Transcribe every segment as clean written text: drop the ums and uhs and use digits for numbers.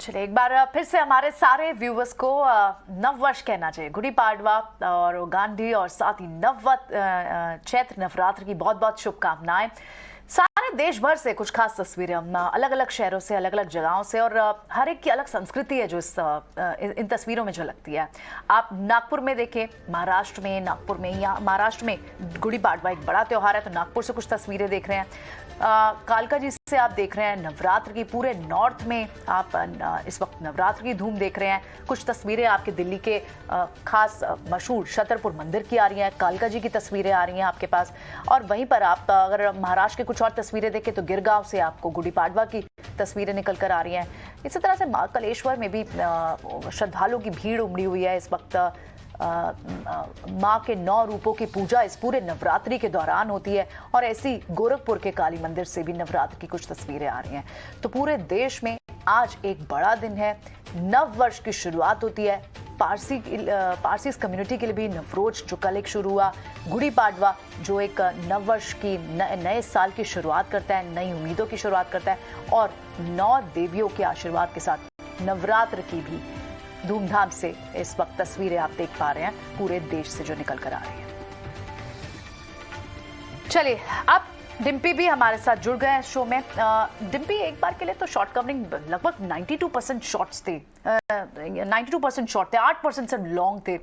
चलिए एक बार फिर से हमारे सारे व्यूवर्स को नववर्ष कहना चाहिए, गुड़ी पाड़वा और गांधी और साथ ही चैत्र नवरात्र की बहुत बहुत शुभकामनाएं। सारे देश भर से कुछ खास तस्वीरें हम अलग अलग शहरों से, अलग अलग जगहों से, और हर एक की अलग संस्कृति है जो इन तस्वीरों में झलकती है। आप नागपुर में देखें, महाराष्ट्र में, नागपुर में या महाराष्ट्र में गुड़ी पाड़वा एक बड़ा त्योहार है, तो नागपुर से कुछ तस्वीरें देख रहे हैं। कालका जी से आप देख रहे हैं नवरात्र की, पूरे नॉर्थ में आप इस वक्त नवरात्र की धूम देख रहे हैं। कुछ तस्वीरें आपके दिल्ली के खास मशहूर छतरपुर मंदिर की आ रही हैं, कालका जी की तस्वीरें आ रही हैं आपके पास। और वहीं पर आप अगर महाराष्ट्र के कुछ और तस्वीरें देखें तो गिरगांव से आपको गुड़ी पाड़वा की तस्वीरें निकल कर आ रही हैं। इसी तरह से महाकालेश्वर में भी श्रद्धालुओं की भीड़ उमड़ी हुई है इस वक्त। माँ के 9 रूपों की पूजा इस पूरे नवरात्रि के दौरान होती है, और ऐसी गोरखपुर के काली मंदिर से भी नवरात्र की कुछ तस्वीरें आ रही हैं। तो पूरे देश में आज एक बड़ा दिन है, नव वर्ष की शुरुआत होती है। पारसी कम्युनिटी के लिए भी नवरोज जो कल एक शुरू हुआ, गुड़ी पाड़वा जो एक नव वर्ष की नए साल की शुरुआत करता है, नई उम्मीदों की शुरुआत करता है, और 9 देवियों के आशीर्वाद के साथ नवरात्र की भी धूमधाम से इस वक्त तस्वीरें आप देख पा रहे हैं पूरे देश से जो निकल कर आ रही है। चलिए अब डिम्पी भी हमारे साथ जुड़ गए हैं शो में। डिम्पी, एक बार के लिए तो शॉर्ट कवरिंग लगभग 92% शॉट्स थे, 92% शॉर्ट थे, 8% से लॉन्ग थे।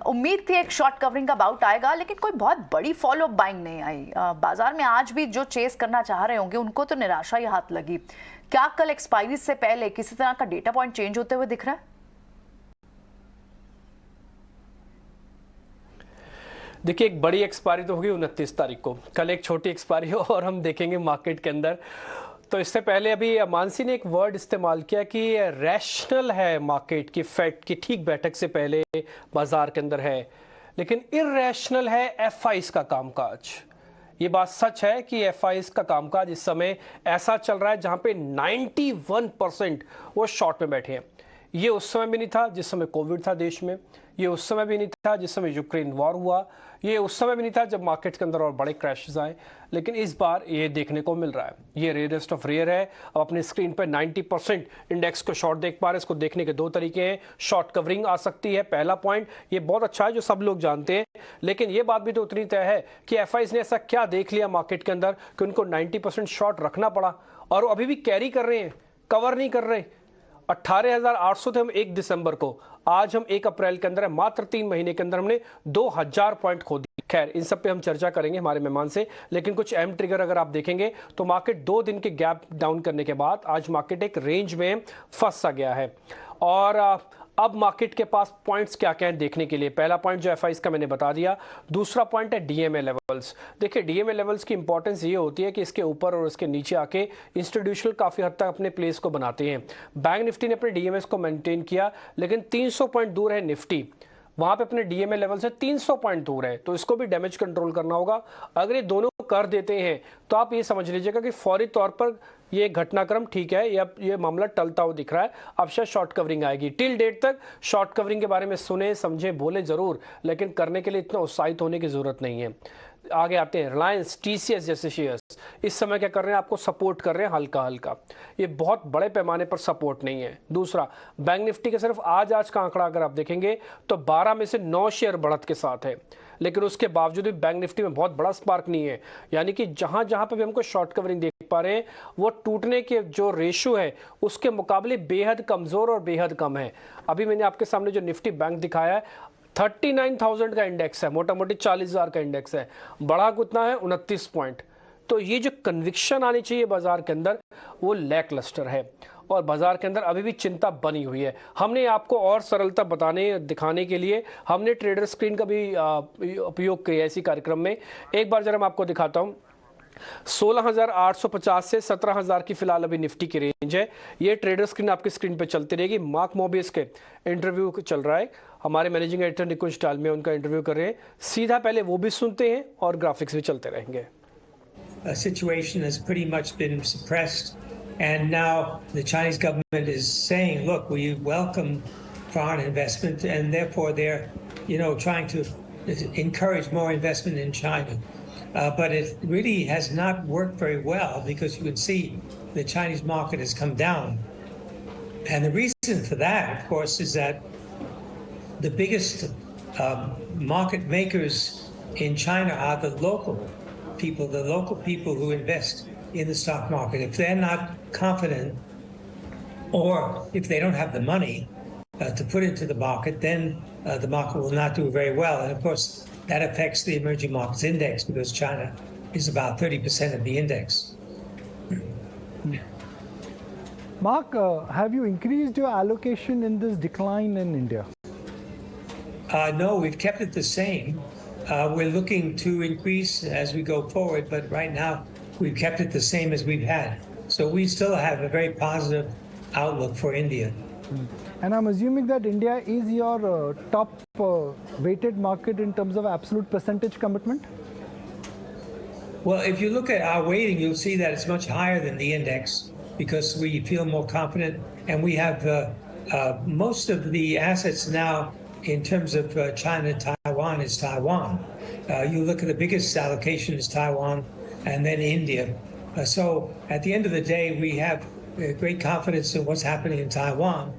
उम्मीद थी एक शॉर्ट कवरिंग का बाउट आएगा, लेकिन कोई बहुत बड़ी फॉलो अप बाइंग नहीं आई। बाजार में आज भी जो चेस करना चाह रहे होंगे उनको तो निराशा ही हाथ लगी। क्या कल एक्सपायरी से पहले किसी तरह का डेटा पॉइंट चेंज होते हुए दिख रहा है? देखिए, एक बड़ी एक्सपायरी तो होगी 29 तारीख को, कल एक छोटी एक्सपायरी हो और हम देखेंगे मार्केट के अंदर। तो इससे पहले अभी मानसी ने एक वर्ड इस्तेमाल किया कि रैशनल है मार्केट की, फेड की ठीक बैठक से पहले बाजार के अंदर है, लेकिन इरैशनल है एफआईज का कामकाज। ये बात सच है कि एफआईज का कामकाज इस समय ऐसा चल रहा है जहां पे 91% वो शॉर्ट में बैठे हैं। ये उस समय भी नहीं था जिस समय कोविड था देश में, ये उस समय भी नहीं था जिस समय यूक्रेन वॉर हुआ, ये उस समय भी नहीं था जब मार्केट के अंदर और बड़े क्रैशेस आए, लेकिन इस बार ये देखने को मिल रहा है। ये रेयरेस्ट ऑफ रेयर है। अब अपनी स्क्रीन पर 90% इंडेक्स को शॉर्ट देख पा रहे हैं। इसको देखने के 2 तरीके हैं। शॉर्ट कवरिंग आ सकती है, पहला पॉइंट, ये बहुत अच्छा है जो सब लोग जानते हैं, लेकिन ये बात भी तो उतनी तय है कि एफआईज ने ऐसा क्या देख लिया मार्केट के अंदर कि उनको 90% शॉर्ट रखना पड़ा, और अभी भी कैरी कर रहे हैं, कवर नहीं कर रहे। 18,800 थे हम 1 दिसंबर को, आज हम 1 अप्रैल के अंदर है, मात्र 3 महीने के अंदर हमने 2000 पॉइंट खो दी। खैर, इन सब पे हम चर्चा करेंगे हमारे मेहमान से, लेकिन कुछ अहम ट्रिगर अगर आप देखेंगे तो मार्केट 2 दिन के गैप डाउन करने के बाद आज मार्केट एक रेंज में फंस सा गया है। और अब मार्केट के पास पॉइंट्स क्या क्या हैं देखने के लिए। पहला पॉइंट जो एफआईज का मैंने बता दिया, दूसरा पॉइंट है डीएमए लेवल्स। देखिए, डीएमए लेवल्स की इंपॉर्टेंस ये होती है कि इसके ऊपर और इसके नीचे आके इंस्टीट्यूशनल काफ़ी हद तक अपने प्लेस को बनाते हैं। बैंक निफ्टी ने अपने डीएमएस को मेंटेन किया, लेकिन 300 पॉइंट दूर है निफ्टी, वहां पे अपने डीएमए लेवल से 300 पॉइंट दूर है, तो इसको भी डैमेज कंट्रोल करना होगा। अगर ये दोनों कर देते हैं तो आप ये समझ लीजिएगा कि फौरी तौर पर ये घटनाक्रम ठीक है, या ये मामला टलता हुआ दिख रहा है। अब शायद शॉर्ट कवरिंग आएगी। टिल डेट तक शॉर्ट कवरिंग के बारे में सुने, समझे, बोले जरूर, लेकिन करने के लिए इतना उत्साहित होने की जरूरत नहीं है। आगे आते हैं रिलायंस, टीसीएस जैसे शेयर्स इस समय क्या कर रहे हैं, आपको सपोर्ट कर रहे हैं हल्का हल्का, ये बहुत बड़े पैमाने पर सपोर्ट नहीं है। दूसरा, बैंक निफ्टी के सिर्फ आज का आंकड़ा अगर आप देखेंगे तो 12 में से 9 शेयर बढ़त के साथ है, लेकिन उसके बावजूद भी बैंक निफ्टी में बहुत बड़ा स्पार्क नहीं है। यानी कि जहां जहां पर भी हमको शॉर्ट कवरिंग देख पा रहे हैं, वो टूटने के जो रेशियो है उसके मुकाबले बेहद कमजोर और बेहद कम है। अभी मैंने आपके सामने जो निफ्टी बैंक दिखाया है, 39,000 का इंडेक्स है, मोटा मोटी 40,000 का इंडेक्स है, बढ़ा कितना है 29 पॉइंट। तो ये जो कन्विक्शन आनी चाहिए बाजार के अंदर वो लैक लस्टर है, और बाजार के अंदर अभी भी चिंता बनी हुई है। हमने आपको और सरलता दिखाने के लिए हमने ट्रेडर स्क्रीन का भी उपयोग किया इसी कार्यक्रम में। एक बार जरा मैं आपको दिखाता हूं। 16,850 से 17,000 की फिलहाल अभी निफ्टी की रेंज है। ये ट्रेडर स्क्रीन आपकी स्क्रीन पे चलती रहेगी। मार्क मोबियस के इंटरव्यू चल रहा है, हमारे मैनेजिंग एडिटर निकुंज टालमिया उनका इंटरव्यू कर रहे हैं। सीधा पहले वो भी सुनते हैं और ग्राफिक्स भी चलते रहेंगे। Situation has pretty much been suppressed, and now the Chinese government is saying, look, we welcome foreign investment, and therefore they're trying to encourage more investment in China. But it really has not worked very well, because you can see the Chinese market has come down And the reason for that, of course, is that the biggest market makers in China are the local people who invest in the stock market. If they're not confident, or if they don't have the money to put into the market, then the market will not do very well. And of course, that affects the emerging markets index because China is about 30% of the index. Mark, have you increased your allocation in this decline in India? No, we've kept it the same. We're looking to increase as we go forward, but right now we've kept it the same as we've had. So we still have a very positive outlook for India. And I'm assuming that India is your top weighted market in terms of absolute percentage commitment? Well, if you look at our weighting, you'll see that it's much higher than the index because we feel more confident, and we have most of the assets now in terms of China, Taiwan is Taiwan. You look at the biggest allocation is Taiwan and then India. So at the end of the day, we have great confidence in what's happening in Taiwan.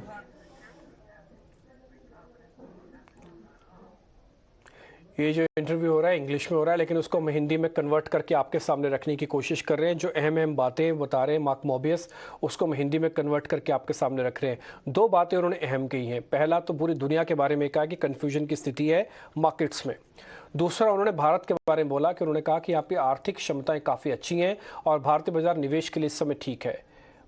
ये जो interview हो रहा है English में हो रहा है, लेकिन उसको हम हिंदी में कन्वर्ट करके आपके सामने रखने की कोशिश कर रहे हैं। जो अहम बातें बता रहे हैं मार्क मोबियस, उसको हम हिंदी में कन्वर्ट करके आपके सामने रख रहे हैं। दो बातें उन्होंने अहम कही हैं। पहला तो पूरी दुनिया के बारे में कहा कि कन्फ्यूजन की स्थिति है मार्केट्स में। दूसरा, उन्होंने भारत के बारे में बोला कि उन्होंने कहा कि आपकी आर्थिक क्षमताएं काफ़ी अच्छी हैं और भारतीय बाजार निवेश के लिए इस समय ठीक है।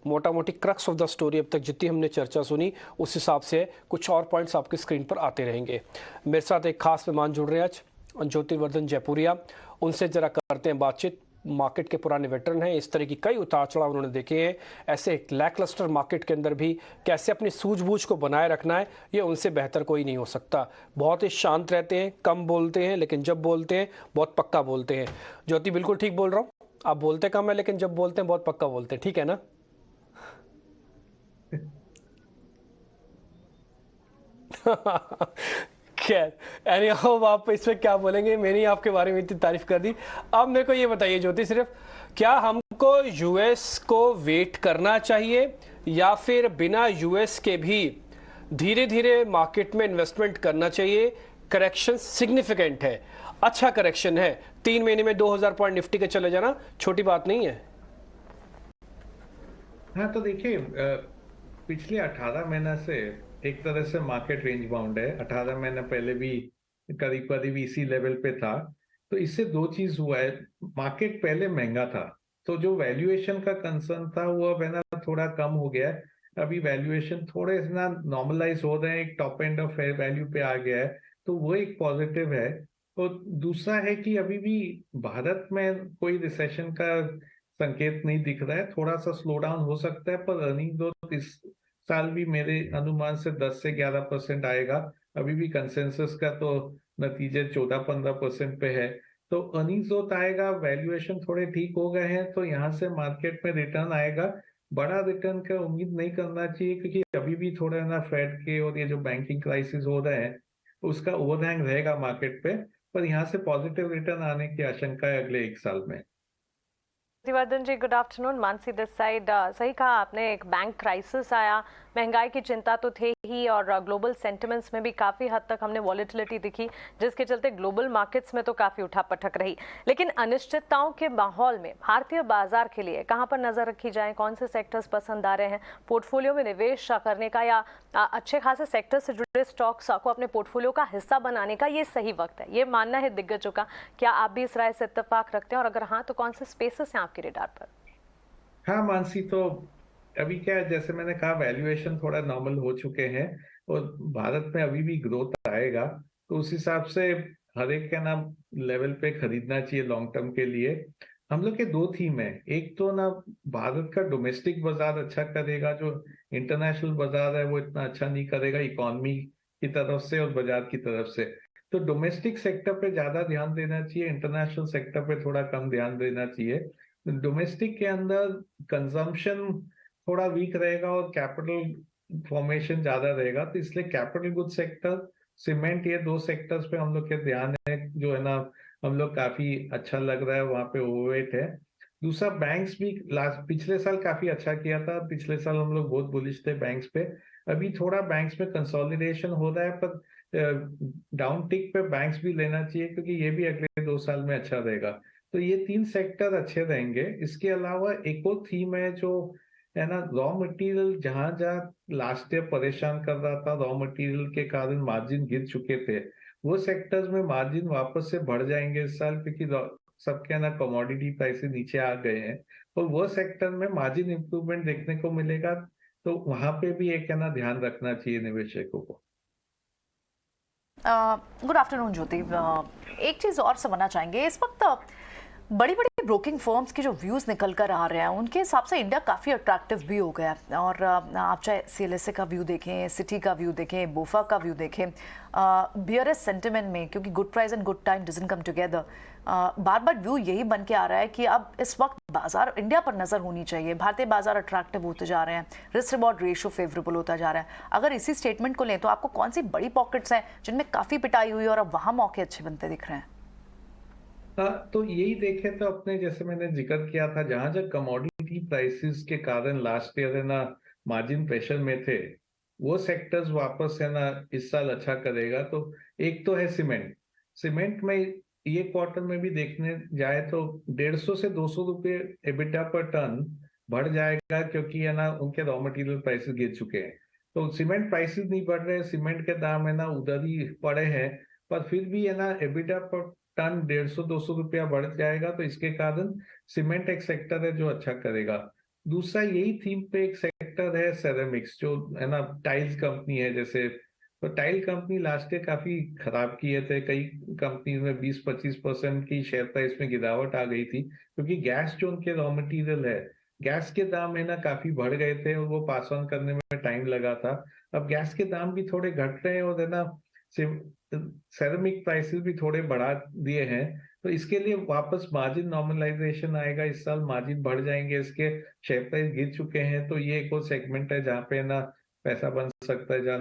मोटा मोटी क्रक्स ऑफ द स्टोरी अब तक जितनी हमने चर्चा सुनी उस हिसाब से कुछ और पॉइंट्स आपकी स्क्रीन पर आते रहेंगे। मेरे साथ एक खास मेहमान जुड़ रहे हैं आज, ज्योतिर्वर्धन जयपुरिया। उनसे जरा करते हैं बातचीत। मार्केट के पुराने वेटरन हैं, इस तरह की कई उतार चढ़ाव उन्होंने देखे हैं। ऐसे एक लैकलस्टर मार्केट के अंदर भी कैसे अपनी सूझबूझ को बनाए रखना है, ये उनसे बेहतर कोई नहीं हो सकता। बहुत ही शांत रहते हैं, कम बोलते हैं, लेकिन जब बोलते हैं बहुत पक्का बोलते हैं। ज्योति, बिल्कुल ठीक बोल रहा हूँ? आप बोलते कम है लेकिन जब बोलते हैं बहुत पक्का बोलते हैं, ठीक है ना? खैर, एनीहाउ, आप इसमें क्या बोलेंगे? मैंने आपके बारे में इतनी तारीफ कर दी। अब मेरे को ये बताइए ज्योति, सिर्फ क्या हमको यूएस को वेट करना चाहिए या फिर बिना यूएस के भी धीरे धीरे मार्केट में इन्वेस्टमेंट करना चाहिए? करेक्शन सिग्निफिकेंट है, अच्छा करेक्शन है। 3 महीने में 2000 पॉइंट निफ्टी के चले जाना छोटी बात नहीं है। हाँ, तो देखिए, पिछले 18 महीना से एक तरह से मार्केट रेंज बाउंड है। 18 महीने पहले भी करीब करीब इसी लेवल पे था। तो इससे दो चीज हुआ है। मार्केट पहले महंगा था, तो जो वैल्यूएशन का कंसर्न था वो अब है ना थोड़ा कम हो गया है। अभी वैल्यूएशन थोड़े ना नॉर्मलाइज हो रहे हैं, एक टॉप एंड ऑफ वैल्यू पे आ गया है, तो वो एक पॉजिटिव है। और दूसरा है कि अभी भी भारत में कोई रिसेशन का संकेत नहीं दिख रहा है। थोड़ा सा स्लो डाउन हो सकता है, पर अर्निंग ग्रोथ इस साल भी मेरे अनुमान से 10 से 11% आएगा। अभी भी कंसेंसस का तो नतीजे 14-15% पे है। तो अर्निंग्स ग्रोथ आएगा, वैल्यूएशन थोड़े ठीक हो गए हैं, तो यहाँ से मार्केट में रिटर्न आएगा। बड़ा रिटर्न का उम्मीद नहीं करना चाहिए, क्योंकि अभी भी थोड़ा ना फेड के और ये जो बैंकिंग क्राइसिस हो रहे हैं उसका ओवरहैंग रहेगा मार्केट पे। पर यहाँ से पॉजिटिव रिटर्न आने की आशंका है अगले 1 साल में। Jyotirvardhan ji, good afternoon. Mansi this side. सही कहा आपने, एक बैंक क्राइसिस आया, महंगाई की चिंता तो थे ही, और ग्लोबल सेंटिमेंट्स में भी काफ़ी हद तक हमने वॉलेटिलिटी दिखी, जिसके चलते ग्लोबल मार्केट्स में तो काफ़ी उठापटक रही। लेकिन अनिश्चितताओं के माहौल में भारतीय बाजार के लिए कहाँ पर नज़र रखी जाए? कौन से सेक्टर्स पसंद आ रहे हैं पोर्टफोलियो में निवेश करने का, या अच्छे खासे सेक्टर से जुड़े स्टॉक्स को अपने पोर्टफोलियो का हिस्सा बनाने का ये सही वक्त है? ये मानना है दिग्गजों का। क्या आप भी इस राय से इत्तेफाक रखते हैं, और अगर हाँ तो कौन से स्पेसेस हैं आपके रेडार पर? हाँ मानसी, तो अभी क्या है, जैसे मैंने कहा, वैल्यूएशन थोड़ा नॉर्मल हो चुके हैं और भारत में अभी भी ग्रोथ आएगा, तो उस हिसाब से हर एक का ना लेवल पे खरीदना चाहिए लॉन्ग टर्म के लिए। हम लोग के दो थीम है। एक तो ना भारत का डोमेस्टिक बाजार अच्छा करेगा, जो इंटरनेशनल बाजार है वो इतना अच्छा नहीं करेगा इकोनॉमी की तरफ से और बाजार की तरफ से। तो डोमेस्टिक सेक्टर पे ज्यादा ध्यान देना चाहिए, इंटरनेशनल सेक्टर पे थोड़ा कम ध्यान देना चाहिए। डोमेस्टिक के अंदर कंजम्पशन थोड़ा वीक रहेगा और कैपिटल फॉर्मेशन ज्यादा रहेगा, तो इसलिए कैपिटल गुड सेक्टर, सीमेंट, ये 2 सेक्टर्स पे हम लोग के ध्यान है, जो है ना हम लोग काफी अच्छा लग रहा है, वहां पे ओवरवेट है। दूसरा बैंक्स भी पिछले साल काफी अच्छा किया था, पिछले साल हम लोग बहुत बुलिश थे बैंक्स पे। अभी थोड़ा बैंक्स में कंसोलिडेशन हो रहा है, पर डाउन टिक पे बैंक्स भी लेना चाहिए क्योंकि ये भी अगले 2 साल में अच्छा रहेगा। तो ये 3 सेक्टर अच्छे रहेंगे। इसके अलावा एक और थीम है जो है ना, रॉ मटेरियल जहां जहां लास्ट ईयर परेशान कर रहा था, रॉ मटेरियल के कारण मार्जिन गिर चुके थे, वो सेक्टर्स में मार्जिन वापस से बढ़ जाएंगे इस साल, क्योंकि सबके ना कमोडिटी प्राइसेस नीचे आ गए हैं और वो सेक्टर में मार्जिन इंप्रूवमेंट देखने को मिलेगा। तो वहां पे भी एक है ना ध्यान रखना चाहिए निवेशकों को। गुड आफ्टरनून ज्योति। एक चीज़ और समझना चाहेंगे, इस वक्त बड़ी बड़ी ब्रोकिंग फर्म्स के जो व्यूज़ निकल कर आ रहे हैं उनके हिसाब से इंडिया काफ़ी अट्रैक्टिव भी हो गया है। और आप चाहे CLSA का व्यू देखें, सिटी का व्यू देखें, बोफा का व्यू देखें, बियरेस्ट सेंटिमेंट में, क्योंकि good price and good time doesn't come together, bar bar view यही बन के आ रहा है कि अब इस वक्त बाजार इंडिया पर नज़र होनी चाहिए। भारतीय बाजार अट्रैक्टिव होते जा रहे हैं, रिस्क रिवॉर्ड रेशियो फेवरेबल होता जा रहा है। अगर इसी स्टेटमेंट को लें तो आपको कौन सी बड़ी पॉकेट्स हैं जिनमें काफ़ी पिटाई हुई और अब वहाँ मौके अच्छे बनते दिख रहे हैं? तो यही देखे तो अपने, जैसे मैंने जिक्र किया था, जहां जहां कमोडिटी प्राइसेस के कारण लास्ट ईयर है ना मार्जिन प्रेशर में थे, वो सेक्टर्स वापस है ना इस साल अच्छा करेगा। तो एक तो है सीमेंट में ये क्वार्टर में भी देखने जाए तो 150 से 200 रुपये एबिटा पर टन बढ़ जाएगा, क्योंकि है ना उनके रॉ मटेरियल प्राइसेस गिर चुके हैं। तो सीमेंट प्राइसेस नहीं बढ़ रहे, सीमेंट के दाम है ना उधर ही पड़े हैं, पर फिर भी है ना एबिटा पर टन 150-200 रुपया बढ़ जाएगा। तो इसके कारण सीमेंट एक सेक्टर है जो अच्छा करेगा। दूसरा यही थीम पे एक सेक्टर है सेरेमिक्स, जो है ना टाइल्स कंपनी है जैसे, तो टाइल कंपनी लास्ट ईयर काफी खराब किए थे। कई कंपनी में 20-25% की शेयर प्राइस में गिरावट आ गई थी, क्योंकि गैस जो उनके रॉ मटेरियल है, गैस के दाम है ना काफी बढ़ गए थे और वो पास ऑन करने में टाइम लगा था। अब गैस के दाम भी थोड़े घट रहे हैं और है ना सेरेमिक प्राइसेस भी थोड़े बढ़ा दिए हैं। तो इसके लिए वापस मार्जिन नॉर्मलाइजेशन आएगा, इस साल मार्जिन बढ़ जाएंगे, इसके शेयर प्राइस गिर चुके हैं। तो ये एक और सेगमेंट है जहाँ पे ना पैसा बन सकता है, जहाँ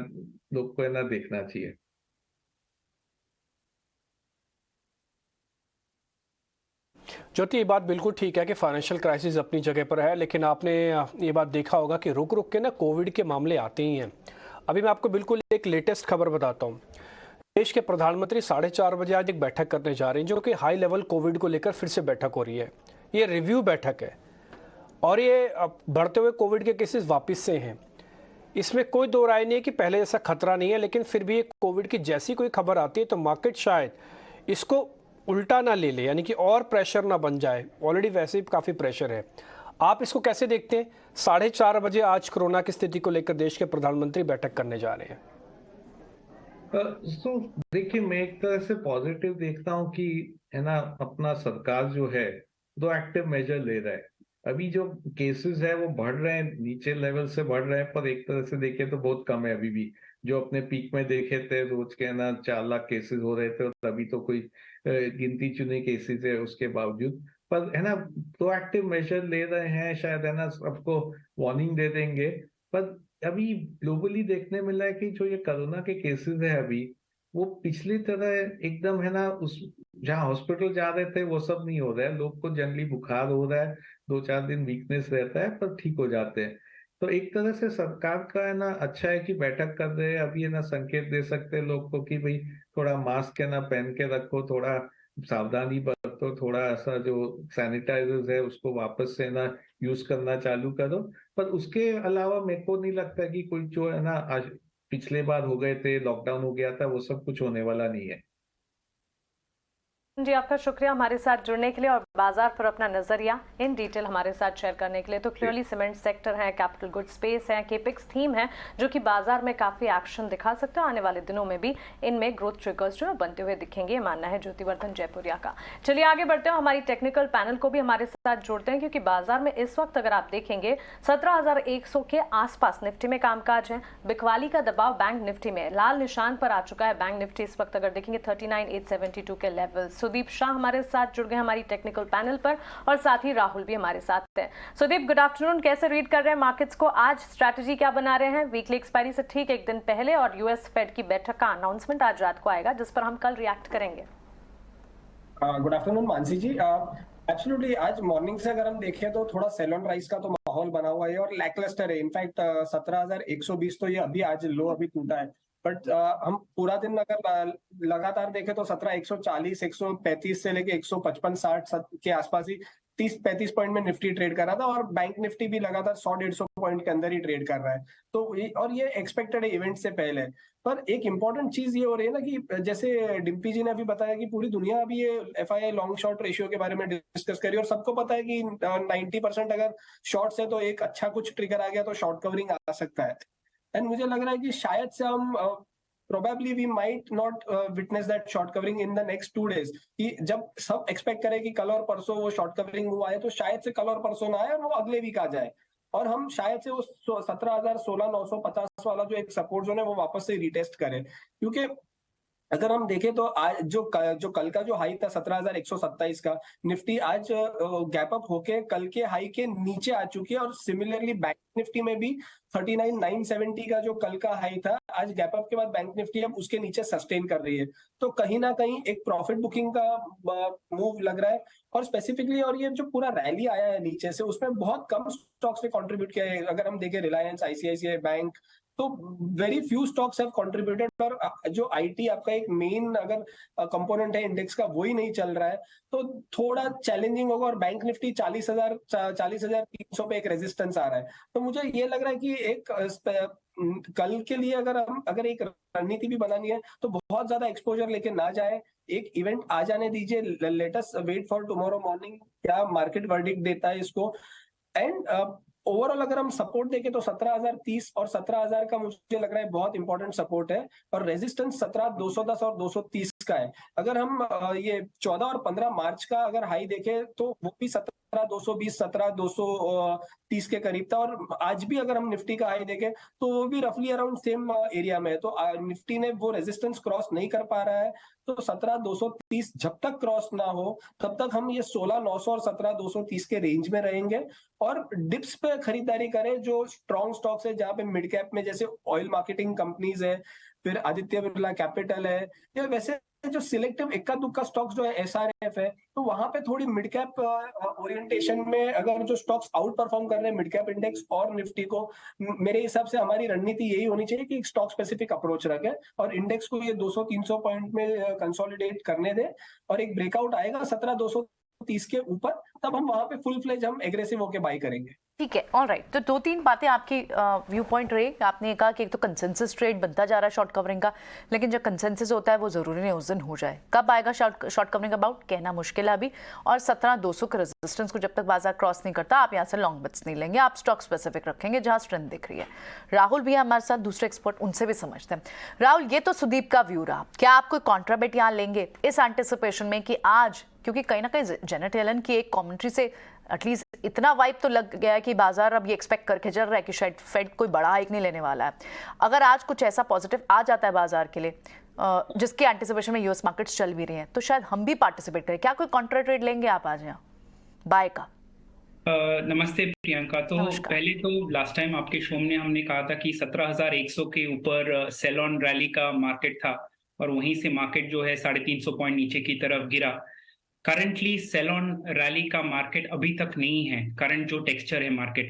लोग को है ना देखना चाहिए। ज्योति, ये बात बिल्कुल ठीक है कि फाइनेंशियल क्राइसिस अपनी जगह पर है, लेकिन आपने ये बात देखा होगा कि रुक रुक के ना कोविड के मामले आते ही हैं। अभी मैं आपको बिल्कुल एक लेटेस्ट खबर बताता हूँ। देश के प्रधानमंत्री 4:30 बजे आज एक बैठक करने जा रहे हैं, जो कि हाई लेवल कोविड को लेकर फिर से बैठक हो रही है। ये रिव्यू बैठक है और ये बढ़ते हुए कोविड के केसेस वापस से हैं। इसमें कोई दो राय नहीं है कि पहले जैसा खतरा नहीं है, लेकिन फिर भी कोविड की जैसी कोई खबर आती है तो मार्केट शायद इसको उल्टा ना ले ले, यानी कि और प्रेशर ना बन जाए। ऑलरेडी वैसे ही काफ़ी प्रेशर है। आप इसको कैसे देखते हैं? 4:30 बजे आज कोरोना की स्थिति को लेकर देश के प्रधानमंत्री बैठक करने जा रहे हैं। तो देखिए, मैं एक तरह से पॉजिटिव देखता हूँ कि है ना अपना सरकार जो है दो एक्टिव मेजर ले रहा है। अभी जो केसेस है वो बढ़ रहे हैं, नीचे लेवल से बढ़ रहे हैं, पर एक तरह से देखे तो बहुत कम है अभी भी। जो अपने पीक में देखे थे रोज के ना 4 लाख केसेस हो रहे थे, और अभी तो कोई गिनती चुनी केसेस है उसके बावजूद। पर है ना प्रोएक्टिव मेजर ले रहे हैं, शायद है ना सबको वार्निंग दे देंगे। पर अभी ग्लोबली देखने मिला है कि जो ये कोरोना के केसेस है अभी, वो पिछली तरह एकदम है ना उस जहाँ हॉस्पिटल जा रहे थे वो सब नहीं हो रहा है। लोग को जनरली बुखार हो रहा है, 2-4 दिन वीकनेस रहता है, पर ठीक हो जाते हैं। तो एक तरह से सरकार का है ना अच्छा है कि बैठक कर रहे हैं। अभी है ना संकेत दे सकते हैं लोग को कि भाई थोड़ा मास्क है ना पहन के रखो, थोड़ा सावधानी बरतो, थोड़ा ऐसा जो सैनिटाइजर्स है उसको वापस से ना यूज करना चालू करो। पर उसके अलावा मेरे को नहीं लगता कि कोई जो है ना आज पिछले बार हो गए थे, लॉकडाउन हो गया था, वो सब कुछ होने वाला नहीं है। जी, आपका शुक्रिया हमारे साथ जुड़ने के लिए और बाजार पर अपना नजरिया इन डिटेल हमारे साथ शेयर करने के लिए। तो क्लियरली सीमेंट सेक्टर है, कैपिटल गुड स्पेस है, केपिक्स थीम है, जो कि बाजार में काफी एक्शन दिखा सकते हो। आने वाले दिनों में भी इनमें ग्रोथ ट्रिगर्स जो है बनते हुए दिखेंगे, ये मानना है ज्योतिवर्धन जयपुरिया का। चलिए आगे बढ़ते हैं, हमारी टेक्निकल पैनल को भी हमारे साथ जोड़ते हैं, क्योंकि बाजार में इस वक्त अगर आप देखेंगे 17,100 के आसपास निफ्टी में कामकाज है। बिकवाली का दबाव बैंक निफ्टी में लाल निशान पर आ चुका है। बैंक निफ्टी इस वक्त अगर देखेंगे 39,872 के लेवल। सुदीप शाह हमारे साथ जुड़ गए हमारी टेक्निकल पैनल पर, और साथ ही राहुल भी हमारे साथ हैं। Sudeep, good afternoon. कैसे रीड कर रहे हैं मार्केट्स को? आज स्ट्रैटेजी क्या बना रहे हैं? वीकली एक्सपायरी से ठीक एक दिन पहले और यूएस फेड की बैठक का अनाउंसमेंट आज रात को आएगा, जिस पर हम कल रिएक्ट करेंगे। गुड आफ्टरनून मानसी जी। एब्सोल्युटली आज मॉर्निंग से अगर हम देखें तो थोड़ा सेल ऑन राइज का तो माहौल बना हुआ है और लैकलस्टर है। इनफैक्ट 17,120 तो ये अभी आज लो अभी टूटा है। बट हम पूरा दिन अगर लगातार देखें तो 17,140 135 से लेके 155-60 के आसपास ही 30-35 पॉइंट में निफ्टी ट्रेड कर रहा था और बैंक निफ्टी भी लगातार 100-150 पॉइंट के अंदर ही ट्रेड कर रहा है। तो और ये एक्सपेक्टेड है इवेंट से पहले। पर एक इंपॉर्टेंट चीज ये हो रही है ना कि जैसे डिम्पी जी ने अभी बताया कि पूरी दुनिया अभी ये FII लॉन्ग शॉर्ट रेशियो के बारे में डिस्कस करी और सबको पता है कि 90% अगर शॉर्ट्स है तो एक अच्छा कुछ ट्रिगर आ गया तो शॉर्ट कवरिंग आ सकता है। एंड मुझे लग रहा है कि शायद से हम probably we might not witness that short covering in the next 2 days कि जब सब एक्सपेक्ट करें कि कल और परसों वो शॉर्ट कवरिंग हुआ है तो शायद से कल और परसों ना आए और वो अगले वीक आ जाए और हम शायद से वो 17,016-950 वाला जो एक सपोर्ट जोन है वो वापस से रिटेस्ट करें। क्योंकि अगर हम देखें तो आज जो कल का जो हाई था 17,127 का, निफ्टी आज गैप अप होके कल के हाई के नीचे आ चुकी है और सिमिलरली बैंक निफ्टी में भी 39,970 का जो कल का हाई था आज गैप अप के बाद बैंक निफ्टी अब उसके नीचे सस्टेन कर रही है। तो कहीं ना कहीं एक प्रॉफिट बुकिंग का मूव लग रहा है और स्पेसिफिकली और ये जो पूरा रैली आया है नीचे से उसमें बहुत कम स्टॉक्स ने कंट्रीब्यूट किया है। अगर हम देखें रिलायंस, ICICI बैंक, तो very few stocks have contributed और जो IT आपका एक मेन अगर कंपोनेंट है इंडेक्स का वही नहीं चल रहा है तो थोड़ा चैलेंजिंग होगा और बैंक निफ्टी 40,300 पे एक रेजिस्टेंस आ रहा है। तो मुझे ये लग रहा है कि एक कल के लिए अगर एक रणनीति भी बनानी है तो बहुत ज्यादा एक्सपोजर लेके ना जाए, एक इवेंट आ जाने दीजिए, let us wait for tomorrow morning क्या मार्केट वर्डिक्ट देता है इसको। एंड ओवरऑल अगर हम सपोर्ट देखें तो 17,030 और 17,000 का मुझे लग रहा है बहुत इंपॉर्टेंट सपोर्ट है और रेजिस्टेंस 17,210 और 230 का है। अगर हम ये 14 और 15 मार्च का अगर हाई देखें तो वो भी 17,220 17,230 के करीब था और आज भी अगर हम निफ्टी का हाई देखें तो वो भी रफली अराउंड सेम एरिया में है। तो निफ्टी ने वो रेजिस्टेंस क्रॉस नहीं कर पा रहा है तो 17,230 जब तक क्रॉस ना हो तब तक हम ये 16,900 और 17,230 के रेंज में रहेंगे और डिप्स पे खरीदारी करें जो स्ट्रॉन्ग स्टॉक्स है जहां पे मिड कैप में जैसे ऑयल मार्केटिंग कंपनीज है, फिर आदित्य बिरला कैपिटल है या वैसे जो सिलेक्टिव इक्का दुक्का स्टॉक्स जो है SRF है तो वहां पे थोड़ी मिड कैप ओरिएंटेशन में अगर जो स्टॉक्स आउट परफॉर्म कर रहे हैं मिड कैप इंडेक्स और निफ्टी को, मेरे हिसाब से हमारी रणनीति यही होनी चाहिए कि एक स्टॉक स्पेसिफिक अप्रोच रखें और इंडेक्स को ये 200-300 पॉइंट में कंसोलिडेट करने दें और एक ब्रेकआउट आएगा 17,230 के ऊपर तब हम वहां पे फुल फ्लेज हम एग्रेसिव होके बाई करेंगे। ठीक है, ऑल राइट। तो 2-3 बातें आपकी व्यू पॉइंट रही। आपने कहा कि एक तो कंसेंसस ट्रेड बनता जा रहा है शॉर्ट कवरिंग का, लेकिन जब कंसेंसस होता है वो जरूरी नहीं उस दिन हो जाए। कब आएगा शॉर्ट कवरिंग अबाउट कहना मुश्किल है अभी। और 17,200 के रेजिस्टेंस को जब तक बाजार क्रॉस नहीं करता आप यहाँ से लॉन्ग बिट्स नहीं लेंगे, आप स्टॉक स्पेसिफिक रखेंगे जहाँ स्ट्रेंथ दिख रही है। राहुल भी हमारे साथ दूसरे एक्सपर्ट, उनसे भी समझते हैं। राहुल, ये तो सुदीप का व्यू रहा, क्या आप कोई कॉन्ट्राबेट यहाँ लेंगे इस एंटिसिपेशन में कि आज, क्योंकि कहीं ना कहीं जेनेट येलन की एक कमेंट्री से एटलीस्ट इतना वाइब तो लग गया है कि बाजार अब ये एक्सपेक्ट करके चल रहा है कि शायद फेड कोई बड़ा हाइक नहीं लेने वाला है। अगर आज कुछ ऐसा पॉजिटिव आ जाता है बाजार के लिए जिसके एंटिसिपेशन में यूएस मार्केट्स चल भी रही हैं तो शायद हम भी पार्टिसिपेट करें। क्या कोई कॉन्ट्रा ट्रेड लेंगे आप आज यहाँ बाय का? नमस्ते प्रियंका। तो पहले तो लास्ट टाइम आपके शो में हमने कहा था कि 17,100 के ऊपर सेल ऑन रैली का मार्केट था और वहीं से मार्केट जो है 350 पॉइंट नीचे की तरफ गिरा। करंटली सेल ऑन रैली का मार्केट अभी तक नहीं है। करंट जो टेक्सचर है मार्केट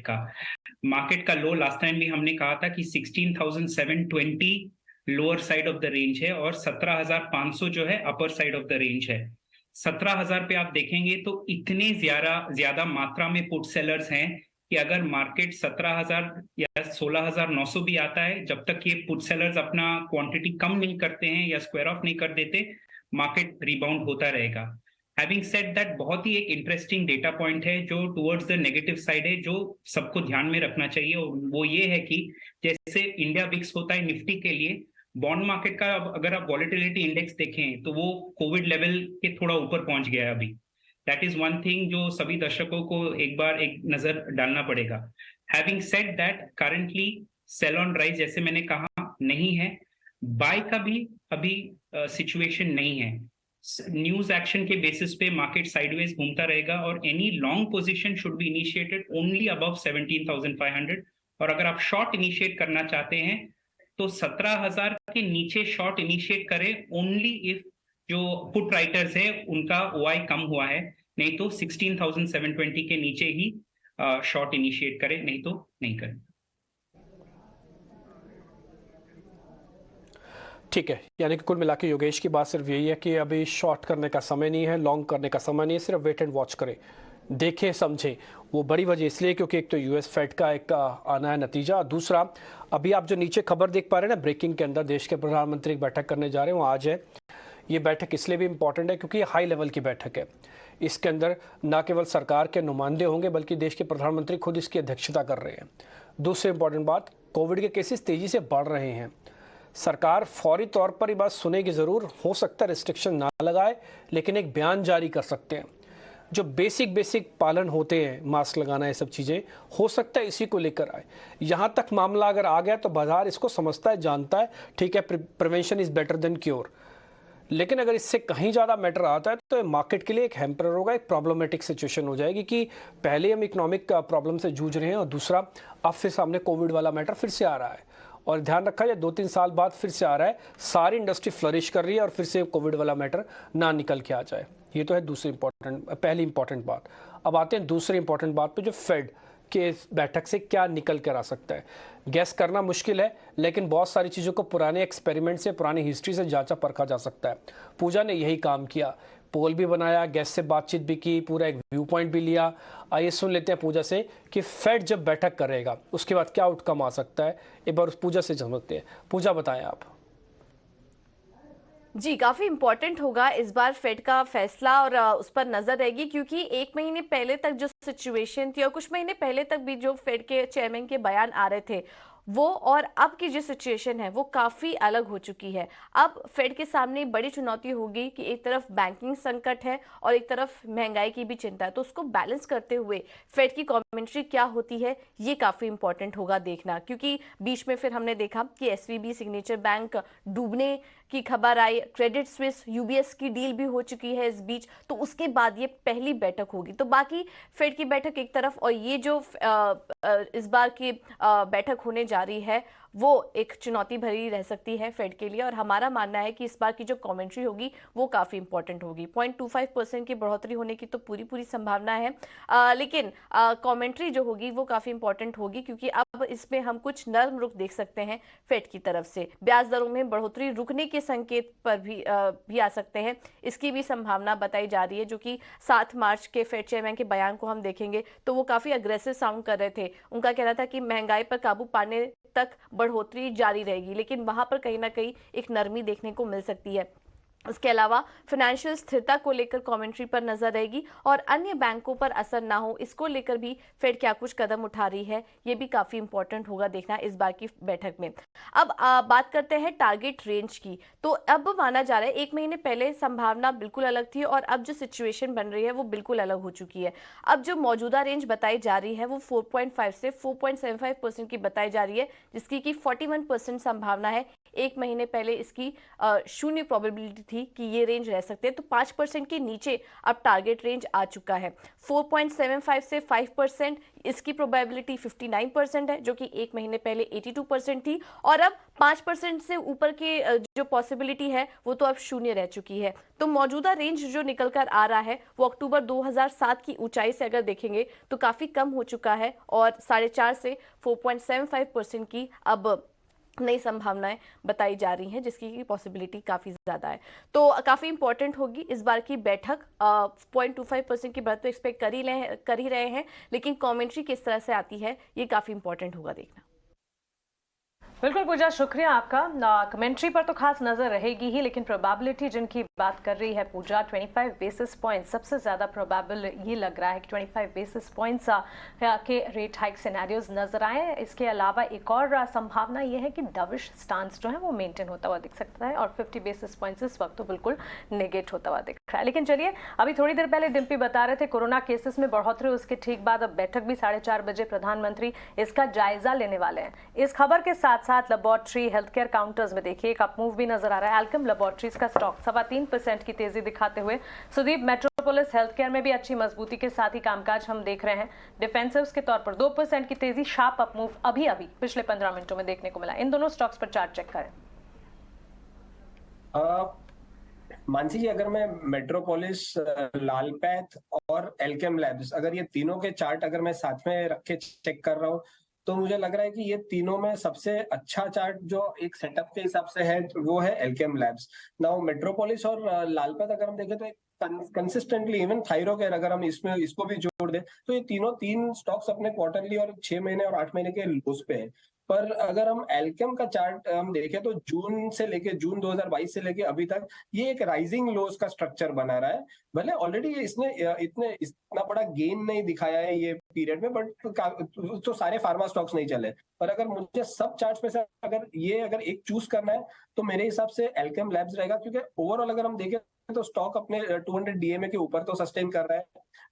का लो लास्ट टाइम भी हमने कहा था कि 16,720 lower side of the range है और 17,500 जो है upper side of the range है। 17,000 पे आप देखेंगे तो इतने ज्यादा मात्रा में पुट सेलर्स हैं कि अगर मार्केट 17,000 या 16,900 भी आता है, जब तक ये पुट सेलर्स अपना क्वांटिटी कम नहीं करते हैं या स्क्वायर ऑफ नहीं कर देते, मार्केट रिबाउंड होता रहेगा। हैविंग सेड दैट, बहुत ही एक इंटरेस्टिंग डेटा पॉइंट है जो टुवर्ड्स द नेगेटिव साइड है, जो सबको ध्यान में रखना चाहिए। वो ये है कि जैसे इंडिया विक्स होता है निफ्टी के लिए, बॉन्ड मार्केट का अगर आप वॉलेटिलिटी इंडेक्स देखें तो वो कोविड लेवल के थोड़ा ऊपर पहुंच गया है अभी। दैट इज वन थिंग जो सभी दर्शकों को एक बार एक नजर डालना पड़ेगा। Having said that, currently sell on rise जैसे मैंने कहा नहीं है, बाय का भी अभी सिचुएशन नहीं है। न्यूज एक्शन के बेसिस पे मार्केट साइडवेज घूमता रहेगा और any long position should be initiated only above 17,500 और अगर आप शॉर्ट इनिशिएट करना चाहते हैं तो 17,000 के नीचे शॉर्ट इनिशिएट करें ओनली इफ जो पुट राइटर्स है उनका OI कम हुआ है, नहीं तो 16,720 के नीचे ही शॉर्ट इनिशिएट करें, नहीं तो नहीं करें। ठीक है, यानी कि कुल मिला के योगेश की बात सिर्फ यही है कि अभी शॉर्ट करने का समय नहीं है, लॉन्ग करने का समय नहीं है, सिर्फ वेट एंड वॉच करें, देखें समझें। वो बड़ी वजह इसलिए क्योंकि एक तो यूएस फेड का एक आना है नतीजा, दूसरा अभी आप जो नीचे खबर देख पा रहे हैं ना ब्रेकिंग के अंदर, देश के प्रधानमंत्री एक बैठक करने जा रहे हैं, वो आज है। ये बैठक इसलिए भी इम्पॉर्टेंट है क्योंकि ये हाई लेवल की बैठक है। इसके अंदर न केवल सरकार के नुमाइंदे होंगे बल्कि देश के प्रधानमंत्री खुद इसकी अध्यक्षता कर रहे हैं। दूसरी इंपॉर्टेंट बात, कोविड के केसेस तेजी से बढ़ रहे हैं। सरकार फौरी तौर पर ये बात सुनेगी ज़रूर, हो सकता है रिस्ट्रिक्शन ना लगाए लेकिन एक बयान जारी कर सकते हैं। जो बेसिक पालन होते हैं, मास्क लगाना, ये सब चीज़ें, हो सकता है इसी को लेकर आए। यहाँ तक मामला अगर आ गया तो बाजार इसको समझता है, जानता है, ठीक है, prevention is better than cure. लेकिन अगर इससे कहीं ज़्यादा मैटर आता है तो मार्केट के लिए एक हैम्पर होगा, एक प्रॉब्लमेटिक सिचुएशन हो जाएगी कि पहले हम इकोनॉमिक प्रॉब्लम से जूझ रहे हैं और दूसरा अब फिर सामने कोविड वाला मैटर फिर से आ रहा है। और ध्यान रखा जाए 2-3 साल बाद फिर से आ रहा है, सारी इंडस्ट्री फ्लरिश कर रही है और फिर से कोविड वाला मैटर ना निकल के आ जाए। ये तो है पहली इंपॉर्टेंट बात। अब आते हैं दूसरी इंपॉर्टेंट बात पे, जो फेड के बैठक से क्या निकल कर आ सकता है। गैस करना मुश्किल है लेकिन बहुत सारी चीज़ों को पुराने एक्सपेरिमेंट से, पुरानी हिस्ट्री से जांचा परखा जा सकता है। पूजा ने यही काम किया, पोल भी बनाया, गैस से बातचीत भी की, पूरा एक व्यू पॉइंट भी लिया। आइए सुन लेते हैं पूजा से कि फेड जब बैठक करेगा उसके बाद क्या आउटकम आ सकता है। एक बार उस पूजा से समझते हैं। पूजा बताएं आप। जी, काफ़ी इम्पोर्टेंट होगा इस बार फेड का फैसला और उस पर नज़र रहेगी, क्योंकि एक महीने पहले तक जो सिचुएशन थी और कुछ महीने पहले तक भी जो फेड के चेयरमैन के बयान आ रहे थे वो और अब की जो सिचुएशन है वो काफ़ी अलग हो चुकी है। अब फेड के सामने बड़ी चुनौती होगी कि एक तरफ बैंकिंग संकट है और एक तरफ महंगाई की भी चिंता है, तो उसको बैलेंस करते हुए फेड की कमेंट्री क्या होती है ये काफ़ी इंपॉर्टेंट होगा देखना। क्योंकि बीच में फिर हमने देखा कि एसवीबी, सिग्नेचर बैंक डूबने की खबर आई, क्रेडिट स्विस, यूबीएस की डील भी हो चुकी है इस बीच, तो उसके बाद ये पहली बैठक होगी। तो बाकी फेड की बैठक एक तरफ और ये जो इस बार की बैठक होने जा रही है वो एक चुनौती भरी रह सकती है फेड के लिए। और हमारा मानना है कि इस बार की जो कमेंट्री होगी वो काफ़ी इंपॉर्टेंट होगी। 0.25% की बढ़ोतरी होने की तो पूरी संभावना है, लेकिन कमेंट्री जो होगी वो काफ़ी इंपॉर्टेंट होगी, क्योंकि अब इसमें हम कुछ नरम रुख देख सकते हैं फेड की तरफ से। ब्याज दरों में बढ़ोतरी रुकने के संकेत पर भी आ सकते हैं, इसकी भी संभावना बताई जा रही है। जो कि 7 मार्च के फेड चेयरमैन के बयान को हम देखेंगे तो वो काफ़ी अग्रेसिव साउंड कर रहे थे। उनका कहना था कि महंगाई पर काबू पाने तक बढ़ोतरी जारी रहेगी, लेकिन वहां पर कहीं ना कहीं एक नरमी देखने को मिल सकती है। इसके अलावा फाइनेंशियल स्थिरता को लेकर कमेंट्री पर नजर रहेगी और अन्य बैंकों पर असर ना हो इसको लेकर भी फेड क्या कुछ कदम उठा रही है, ये भी काफी इंपॉर्टेंट होगा देखना इस बार की बैठक में। अब बात करते हैं टारगेट रेंज की। तो अब माना जा रहा है, एक महीने पहले संभावना बिल्कुल अलग थी और अब जो सिचुएशन बन रही है वो बिल्कुल अलग हो चुकी है। अब जो मौजूदा रेंज बताई जा रही है वो 4.5 से 4.75% की बताई जा रही है, जिसकी कि 41% संभावना है। एक महीने पहले इसकी 0 प्रोबेबिलिटी थी कि ये रेंज रह सकते हैं, तो 5% के नीचे अब टारगेट रेंज आ चुका है। 4.75 से 5% इसकी प्रोबेबिलिटी 59% है, जो कि एक महीने पहले 82% थी, और अब 5% से ऊपर की जो पॉसिबिलिटी है वो तो अब 0 रह चुकी है। तो मौजूदा रेंज जो निकल कर आ रहा है वो अक्टूबर 2007 की ऊंचाई से अगर देखेंगे तो काफी कम हो चुका है और 4.5 से 4.75% की अब नई संभावनाएं बताई जा रही हैं, जिसकी की पॉसिबिलिटी काफ़ी ज़्यादा है। तो काफ़ी इंपॉर्टेंट होगी इस बार की बैठक। 0.25% की बढ़त तो एक्सपेक्ट कर ही रहे हैं, लेकिन कमेंट्री किस तरह से आती है ये काफ़ी इंपॉर्टेंट होगा देखना। बिल्कुल पूजा, शुक्रिया आपका। कमेंट्री पर तो खास नजर रहेगी ही, लेकिन प्रोबेबिलिटी जिनकी बात कर रही है पूजा, 25 बेसिस पॉइंट्स सबसे ज्यादा प्रोबेबल ये लग रहा है कि 25 बेसिस पॉइंट्स के रेट हाइक सिनेरियोज नजर आए। इसके अलावा एक और संभावना ये है कि डविश स्टांस जो है वो मेंटेन होता हुआ दिख सकता है और 50 बेसिस पॉइंट्स इस वक्त तो बिल्कुल नेगेट होता हुआ दिख रहा है। लेकिन चलिए, अभी थोड़ी देर पहले डिम्पी बता रहे थे कोरोना केसेस में बढ़ोतरी, उसके ठीक बाद अब बैठक भी 4:30 बजे प्रधानमंत्री इसका जायजा लेने वाले हैं। इस खबर के साथ साथ लेबोरेटरी हेल्थ केयर काउंटर्स में देखिए एक अपमूव भी नजर आ रहा है। एल्केम लेबोरेटरीज का स्टॉक 3.25% की तेजी दिखाते हुए। सुदीप, मेट्रोपोलिस हेल्थ केयर में भी अच्छी मजबूती के साथ ही कामकाज हम देख रहे हैं। डिफेंसिव्स के तौर पर 2% की तेजी, शार्प अपमूव अभी पिछले 15 मिनटों में देखने को मिला। इन दोनों स्टॉक्स पर चार्ट चेक करें। मानसी जी, अगर मैं मेट्रोपोलिस, लालपैथ और एल्केम लैब्स, अगर ये तीनों के चार्ट अगर मैं साथ में रख के चेक कर रहा हूँ, तो मुझे लग रहा है कि ये तीनों में सबसे अच्छा चार्ट जो एक सेटअप के हिसाब से है वो है एल्केम लैब्स। नाउ मेट्रोपोलिस और लालपैथ अगर हम देखें तो कंसिस्टेंटली, इवन थायरोकेयर अगर हम इसमें इसको भी जोड़ दें, तो ये तीन स्टॉक्स अपने क्वार्टरली और 6 महीने और 8 महीने के लोस पे है। पर अगर हम एल्केम का चार्ट हम देखें तो जून 2022 से लेके अभी तक ये एक राइजिंग लोस का स्ट्रक्चर बना रहा है। भले ऑलरेडी इसने इतना बड़ा गेन नहीं दिखाया है ये पीरियड में, बट तो सारे फार्मा स्टॉक्स नहीं चले। पर अगर मुझे सब चार्ट्स में से अगर एक चूज करना है तो मेरे हिसाब से एल्केम लैब्स रहेगा, क्योंकि ओवरऑल अगर हम देखें तो स्टॉक अपने 200 डीएमए के ऊपर तो सस्टेन कर रहा है,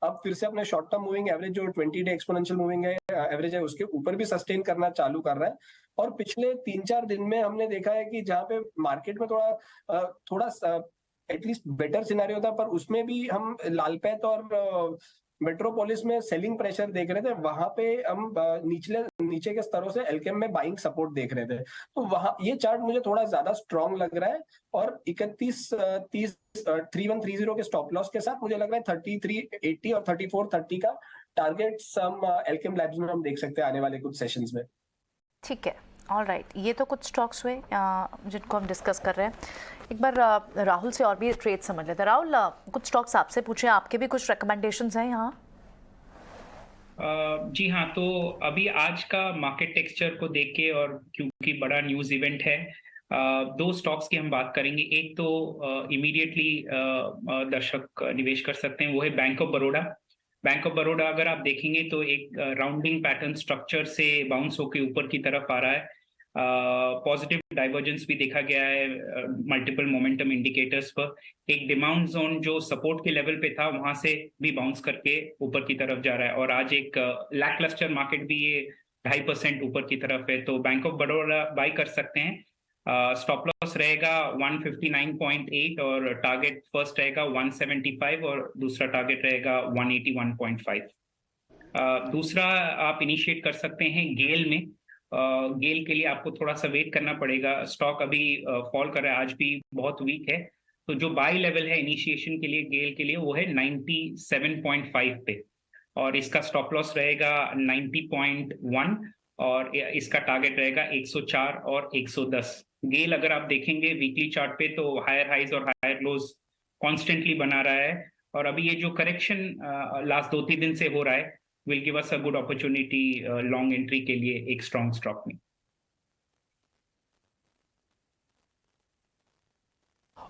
अब फिर से अपने शॉर्ट टर्म मूविंग एवरेज जो 20 डे एक्सपोनेंशियल मूविंग है एवरेज है उसके ऊपर भी सस्टेन करना चालू कर रहा है। और पिछले 3-4 दिन में हमने देखा है कि जहां पे मार्केट में थोड़ा एटलीस्ट बेटर सिनेरियो था, पर उसमें भी हम लालपैथ और मेट्रोपोलिस में सेलिंग प्रेशर देख रहे थे, वहां पे हम नीचे के स्तरों से एल्केम में बाइंग सपोर्ट देख रहे थे। तो वहां ये चार्ट मुझे थोड़ा ज्यादा स्ट्रॉन्ग लग रहा है, और 3130 के स्टॉप लॉस के साथ मुझे लग रहा है 3380 और 3430 का टारगेट हम एल्केम लैब्स में हम देख सकते हैं आने वाले कुछ सेशंस में। ठीक है, ऑल राइट। ये तो कुछ स्टॉक्स हुए जिनको हम डिस्कस कर रहे हैं। एक बार राहुल से और भी ट्रेड समझ लेते हैं। राहुल, कुछ स्टॉक्स आपसे पूछे, आपके भी कुछ रिकमेंडेशंस हैं यहाँ? जी हाँ, तो अभी आज का मार्केट टेक्सचर को देख के और क्योंकि बड़ा न्यूज़ इवेंट है, दो स्टॉक्स की हम बात करेंगे। एक तो इमीडिएटली दर्शक निवेश कर सकते हैं, वो है bank of Baroda. Bank of Baroda अगर आप देखेंगे तो एक राउंडिंग पैटर्न स्ट्रक्चर से बाउंस होकर ऊपर की तरफ आ रहा है। पॉजिटिव डाइवर्जेंस भी देखा गया है मल्टीपल मोमेंटम इंडिकेटर्स पर। एक डिमांड जोन जो सपोर्ट के लेवल पे था वहां से भी बाउंस करके ऊपर की तरफ जा रहा है, और आज एक लैकलस्टर मार्केट भी ये 2.5% ऊपर की तरफ है। तो बैंक ऑफ बड़ौदा बाय कर सकते हैं। स्टॉप लॉस रहेगा 159.8 और टारगेट फर्स्ट रहेगा 175 और दूसरा टारगेट रहेगा 181.5। दूसरा आप इनिशिएट कर सकते हैं गेल में। गेल के लिए आपको थोड़ा सा वेट करना पड़ेगा, स्टॉक अभी फॉल कर रहा है, आज भी बहुत वीक है। तो जो बाई लेवल है इनिशिएशन के लिए गेल के लिए वो है 97.5 पे, और इसका स्टॉप लॉस रहेगा 90.1 और इसका टारगेट रहेगा 104 और 110। गेल अगर आप देखेंगे वीकली चार्ट पे तो हायर हाइज और हायर लोज कॉन्स्टेंटली बना रहा है, और अभी ये जो करेक्शन लास्ट 2-3 दिन से हो रहा है will give us a good opportunity long entry के लिए एक strong stock में।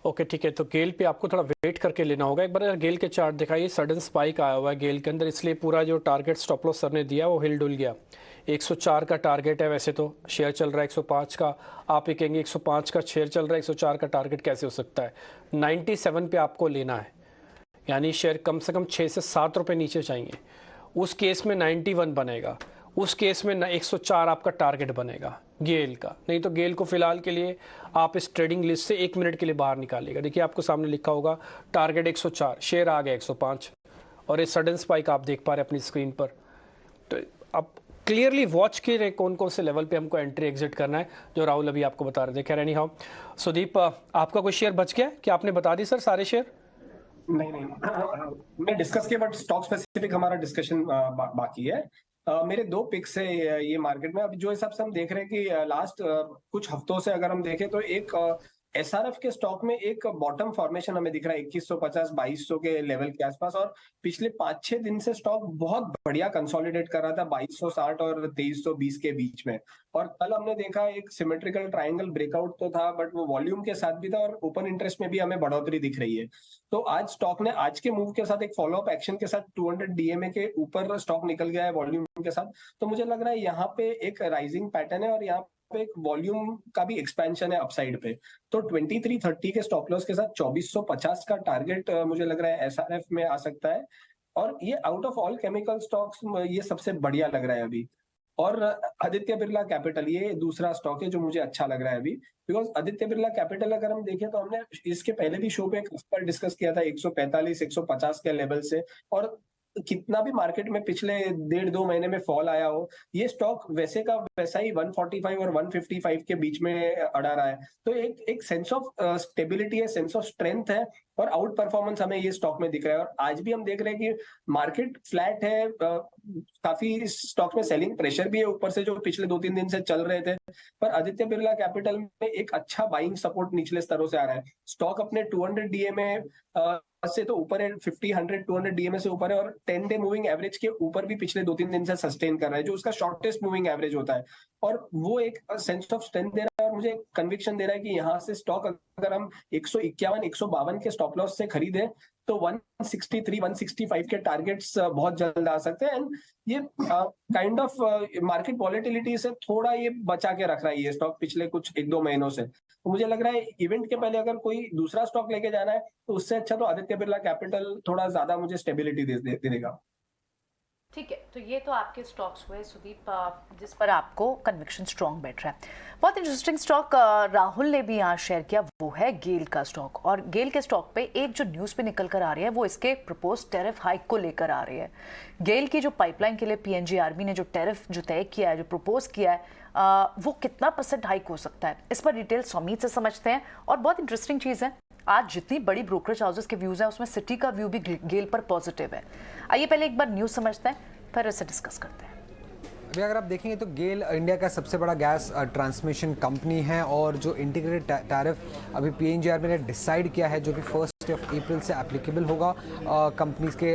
ओके ठीक है, तो गेल पे आपको थोड़ा वेट करके लेना होगा। एक बार अगर गेल के चार्ट दिखाइए, सडन स्पाइक आया हुआ है गेल के अंदर, इसलिए पूरा जो टारगेट स्टॉप लॉस सर ने दिया वो हिल डुल गया। 104 का टारगेट है, वैसे तो शेयर चल रहा है 105 का, आप ये कहेंगे 105 का शेयर चल रहा है, 104 का टारगेट कैसे हो सकता है? 97 पे आपको लेना है, यानी शेयर कम से कम 6 से 7 रुपये नीचे चाहिए। उस केस में 91 बनेगा, उस केस में 104 आपका टारगेट बनेगा गेल का। नहीं तो गेल को फिलहाल के लिए आप इस ट्रेडिंग लिस्ट से 1 मिनट के लिए बाहर निकालिएगा। देखिए आपको सामने लिखा होगा टारगेट 104, शेयर आ गया 105, और ये सडन स्पाइक आप देख पा रहे हैं अपनी स्क्रीन पर। तो आप क्लियरली वॉच कर रहे कौन कौन से लेवल पे हमको एंट्री एग्जिट करना है, जो राहुल अभी आपको बता रहे थे। खैर एनी हाउ, सुदीप आपका कोई शेयर बच गया क्या? आपने बता दी सर सारे शेयर? नहीं मैं डिस्कस किया, बट स्टॉक स्पेसिफिक हमारा डिस्कशन बाकी है। मेरे 2 पिक्स है ये मार्केट में। अभी जो हिसाब से हम देख रहे हैं कि लास्ट कुछ हफ्तों से अगर हम देखें तो एक एसआरएफ के स्टॉक में एक बॉटम फॉर्मेशन हमें दिख रहा है 2150-2200 के लेवल के आसपास, और पिछले 5-6 दिन से स्टॉक बहुत बढ़िया कंसोलिडेट कर रहा था 2260 और 2320 के बीच में। और कल हमने देखा एक सिमेट्रिकल ट्रायंगल ब्रेकआउट तो था, बट वो वॉल्यूम के साथ भी था, और ओपन इंटरेस्ट में भी हमें बढ़ोतरी दिख रही है। तो आज स्टॉक ने आज के मूव के साथ एक फॉलोअप एक्शन के साथ 200 डीएमए के ऊपर स्टॉक निकल गया है वॉल्यूम के साथ। तो मुझे लग रहा है यहाँ पे एक राइजिंग पैटर्न है, और यहाँ पे एक वॉल्यूम का भी एक्सपेंशन है अपसाइड पे। तो 2330 के स्टॉप लॉस के साथ 2450 का टारगेट मुझे लग रहा है एसआरएफ में आ सकता है। और ये out of all chemical stocks ये सबसे बढ़िया लग रहा है अभी। और आदित्य बिरला कैपिटल ये दूसरा स्टॉक है जो मुझे अच्छा लग रहा है अभी, बिकॉज आदित्य बिरला कैपिटल अगर हम देखें तो हमने इसके पहले भी शो पे डिस्कस किया था 145-150 के लेवल से, और कितना भी मार्केट में पिछले 1.5-2 महीने में फॉल आया हो, ये स्टॉक वैसे का वैसा ही 145 और 155 के बीच में अड़ा रहा है। तो एक सेंस ऑफ स्टेबिलिटी है, सेंस ऑफ स्ट्रेंथ है और आउट परफॉर्मेंस हमें ये स्टॉक में दिख रहा है। और आज भी हम देख रहे हैं कि मार्केट फ्लैट है, काफी स्टॉक में सेलिंग प्रेशर भी है ऊपर से, जो पिछले 2-3 दिन से चल रहे थे। पर आदित्य बिरला कैपिटल में एक अच्छा बाइंग सपोर्ट निचले स्तरों से आ रहा है। स्टॉक अपने 200 डीएमए से तो ऊपर है, 50, 100, 200 डीएमए से ऊपर है और 10 डे मूविंग एवरेज के ऊपर भी पिछले 2-3 दिन से सस्टेन कर रहा है, जो उसका शॉर्टेस्ट मूविंग एवरेज होता है। और वो एक सेंस ऑफ स्ट्रेंथ दे रहा है और मुझे कन्विक्शन दे रहा है कि यहाँ से स्टॉक अगर हम 151, 152 के स्टॉप लॉस से खरीदे तो 163, 165 के टारगेट्स बहुत जल्द आ सकते हैं। एंड ये काइंड ऑफ मार्केट वॉलेटिलिटी से थोड़ा ये बचा के रख रहा है ये स्टॉक पिछले कुछ 1-2 महीनों से। तो मुझे लग रहा है इवेंट के पहले अगर कोई दूसरा स्टॉक लेके जाना है तो उससे अच्छा तो आदित्य बिरला कैपिटल थोड़ा ज्यादा मुझे स्टेबिलिटी दे देगा। ठीक है, तो ये तो आपके स्टॉक्स हुए सुदीप, जिस पर आपको कन्विक्शन स्ट्रॉन्ग बैठ रहा है। बहुत इंटरेस्टिंग स्टॉक राहुल ने भी यहाँ शेयर किया, वो है गेल का स्टॉक। और गेल के स्टॉक पे एक जो न्यूज़ पे निकल कर आ रही है वो इसके प्रपोज टैरिफ हाइक को लेकर आ रही है। गेल की जो पाइपलाइन के लिए PNGRB ने जो टैरिफ जो तय किया है, जो प्रपोज किया है, वो कितना % हाइक हो सकता है, इस पर डिटेल सौमीत से समझते हैं। और बहुत इंटरेस्टिंग चीज़ है, आज जितनी बड़ी ब्रोकरेज हाउसेस के व्यूज हैं उसमें सिटी का व्यू भी गेल पर पॉजिटिव है। आइए पहले एक बार न्यूज़ समझते हैं, फिर इसे डिस्कस करते हैं। अभी अगर आप देखेंगे तो गेल इंडिया का सबसे बड़ा गैस ट्रांसमिशन कंपनी है और जो इंटीग्रेटेड टैरिफ अभी PNGRB ने डिसाइड किया है, जो कि 1 अप्रैल से एप्लीकेबल होगा कंपनीज के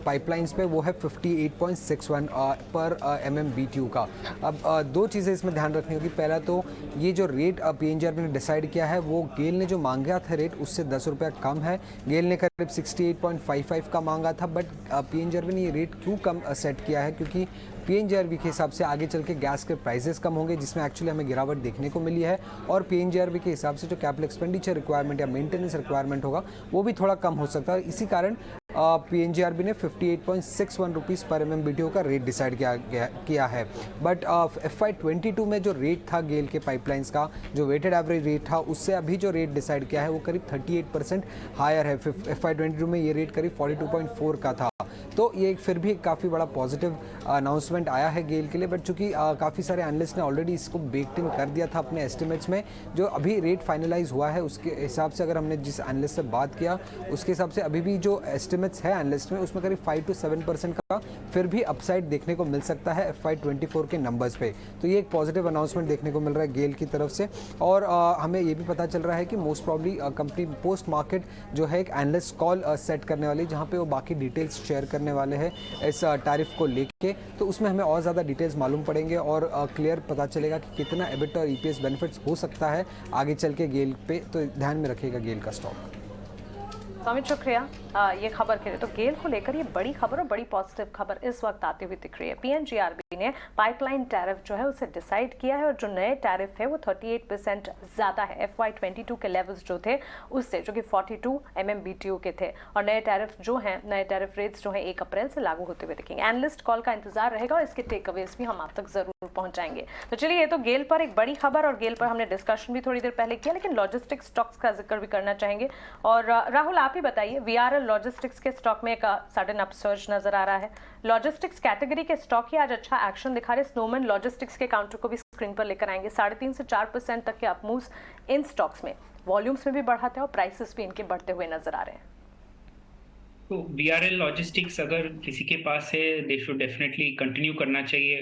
पाइपलाइंस पे, वो है 58.61 पर MMBTU का। अब दो चीज़ें इसमें ध्यान रखनी होगी। पहला तो ये जो रेट PNGRB ने डिसाइड किया है वो गेल ने जो मांगा था रेट उससे 10 रुपया कम है। गेल ने करीब 68.55 का मांगा था, बट PNGRB ने ये रेट क्यों कम सेट किया है, क्योंकि PNGRB के हिसाब से आगे चल के गैस के प्राइसेस कम होंगे, जिसमें एक्चुअली हमें गिरावट देखने को मिली है। और PNGRB के हिसाब से जो कैपिटल एक्सपेंडिचर रिक्वायरमेंट या मेंटेनेंस रिक्वायरमेंट होगा वो भी थोड़ा कम हो सकता है। इसी कारण PNGRB ने 58.61 रुपीज़ पर MMBTU का रेट डिसाइड किया है। बट FY22 में जो रेट था गेल के पाइपलाइंस का, जो वेटेड एवरेज रेट था, उससे अभी जो रेट डिसाइड किया है वो करीब 38% हायर है। FY22 में ये रेट करीब 42.4 का था। तो ये फिर भी काफ़ी बड़ा पॉजिटिव अनाउंसमेंट आया है गेल के लिए। बट चूंकि काफ़ी सारे एनालिस्ट ने ऑलरेडी इसको बेक्ड इन कर दिया था अपने एस्टिमेट्स में, जो अभी रेट फाइनलाइज हुआ है उसके हिसाब से अगर हमने जिस एनालिस्ट से बात किया उसके हिसाब से अभी भी जो एस्टिमेट्स है एनालिस्ट में, उसमें करीब 5 to 7% का फिर भी अपसाइड देखने को मिल सकता है FY24 के नंबर्स पे। तो ये एक पॉजिटिव अनाउंसमेंट देखने को मिल रहा है गेल की तरफ से। और हमें ये भी पता चल रहा है कि most probably company post market जो है एक एनालिस्ट कॉल सेट करने वाली, जहाँ पे वो बाकी डिटेल्स शेयर करने वाले हैं इस टैरिफ को लेके। तो उसमें हमें और ज़्यादा डिटेल्स मालूम पड़ेंगे और क्लियर पता चलेगा कि कितना एबिट और EPS बेनिफिट्स हो सकता है आगे चल के गेल पे। तो ध्यान में रखिएगा गेल का स्टॉक। अमित, शुक्रिया ये खबर के लिए। तो गेल को लेकर ये बड़ी खबर और बड़ी पॉजिटिव खबर इस वक्त आती हुई दिख रही है। PNGRB ने पाइपलाइन टैरिफ जो है उसे डिसाइड किया है और जो नए टैरिफ है वो 38% ज़्यादा है FY22 के लेवल्स जो थे उससे, जो कि 42 MMBTU के थे। और नए टैरिफ जो हैं, नए टैरिफ रेट्स जो हैं 1 अप्रैल से लागू होते हुए दिखेंगे। एनालिस्ट कॉल का इंतजार रहेगा और इसके टेक अवेज भी हम आप तक जरूर पहुंचाएंगे। तो चलिए, ये तो गेल पर एक बड़ी खबर और गेल पर हमने डिस्कशन भी थोड़ी देर पहले किया, लेकिन लॉजिस्टिक्स स्टॉक्स का जिक्र भी करना चाहेंगे। और राहुल, आप ही बताइए, VRL लॉजिस्टिक्स के स्टॉक में एक सडन अपसर्ज नजर आ रहा है। लॉजिस्टिक्स कैटेगरी के स्टॉक ही आज अच्छा एक्शन दिखा रहे। स्नोमैन लॉजिस्टिक्स के काउंटर को भी स्क्रीन पर लेकर आएंगे। 3.5 से 4% तक के अपमूव्स इन स्टॉक्स में, वॉल्यूम्स में भी बढ़ाते हैं और प्राइसेस भी इनके बढ़ते हुए नजर आ रहे हैं। तो VRL लॉजिस्टिक्स अगर किसी के पास है, दे शुड डेफिनेटली कंटिन्यू करना चाहिए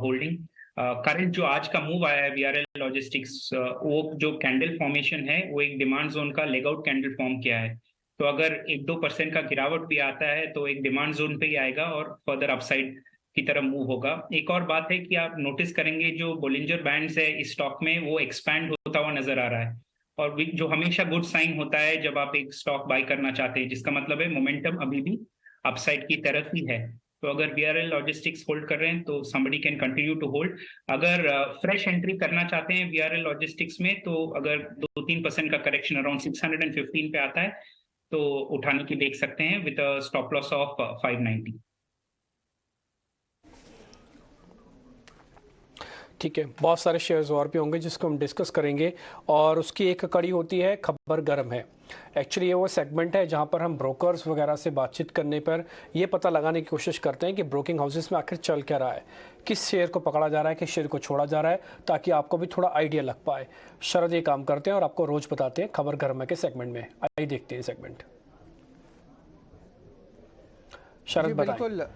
होल्डिंग। करंट जो आज का मूव आया है VRL लॉजिस्टिक्स, वो जो कैंडल फॉर्मेशन है वो एक डिमांड जोन का लेग आउट कैंडल फॉर्म किया है। तो अगर 1-2% का गिरावट भी आता है तो एक डिमांड जोन पे ही आएगा और फर्दर अपसाइड की तरफ मूव होगा। एक और बात है कि आप नोटिस करेंगे जो बोलिंजर बैंड्स है इस स्टॉक में वो एक्सपैंड होता हुआ नजर आ रहा है, और जो हमेशा गुड साइन होता है जब आप एक स्टॉक बाय करना चाहते हैं, जिसका मतलब है मोमेंटम अभी भी अपसाइड की तरफ ही है। तो अगर VRL लॉजिस्टिक्स होल्ड कर रहे हैं तो somebody can continue to hold. अगर फ्रेश एंट्री करना चाहते हैं VRL लॉजिस्टिक्स में, तो अगर 2-3% का करेक्शन अराउंड 615 पे आता है तो उठाने की देख सकते हैं with a stop loss of 590। ठीक है, बहुत सारे शेयर्स और भी होंगे जिसको हम डिस्कस करेंगे और उसकी एक कड़ी होती है खबर गर्म है। एक्चुअली ये वो सेगमेंट है जहां पर हम ब्रोकर्स वगैरह से बातचीत करने पर ये पता लगाने की कोशिश करते हैं कि ब्रोकिंग हाउसेस में आखिर चल क्या रहा है, किस शेयर को पकड़ा जा रहा है, किस शेयर को छोड़ा जा रहा है, ताकि आपको भी थोड़ा आइडिया लग पाए। शरद ये काम करते हैं और आपको रोज बताते हैं खबर गर्म है के सेगमेंट में। आइए देखते हैं सेगमेंट। शरद बताएं।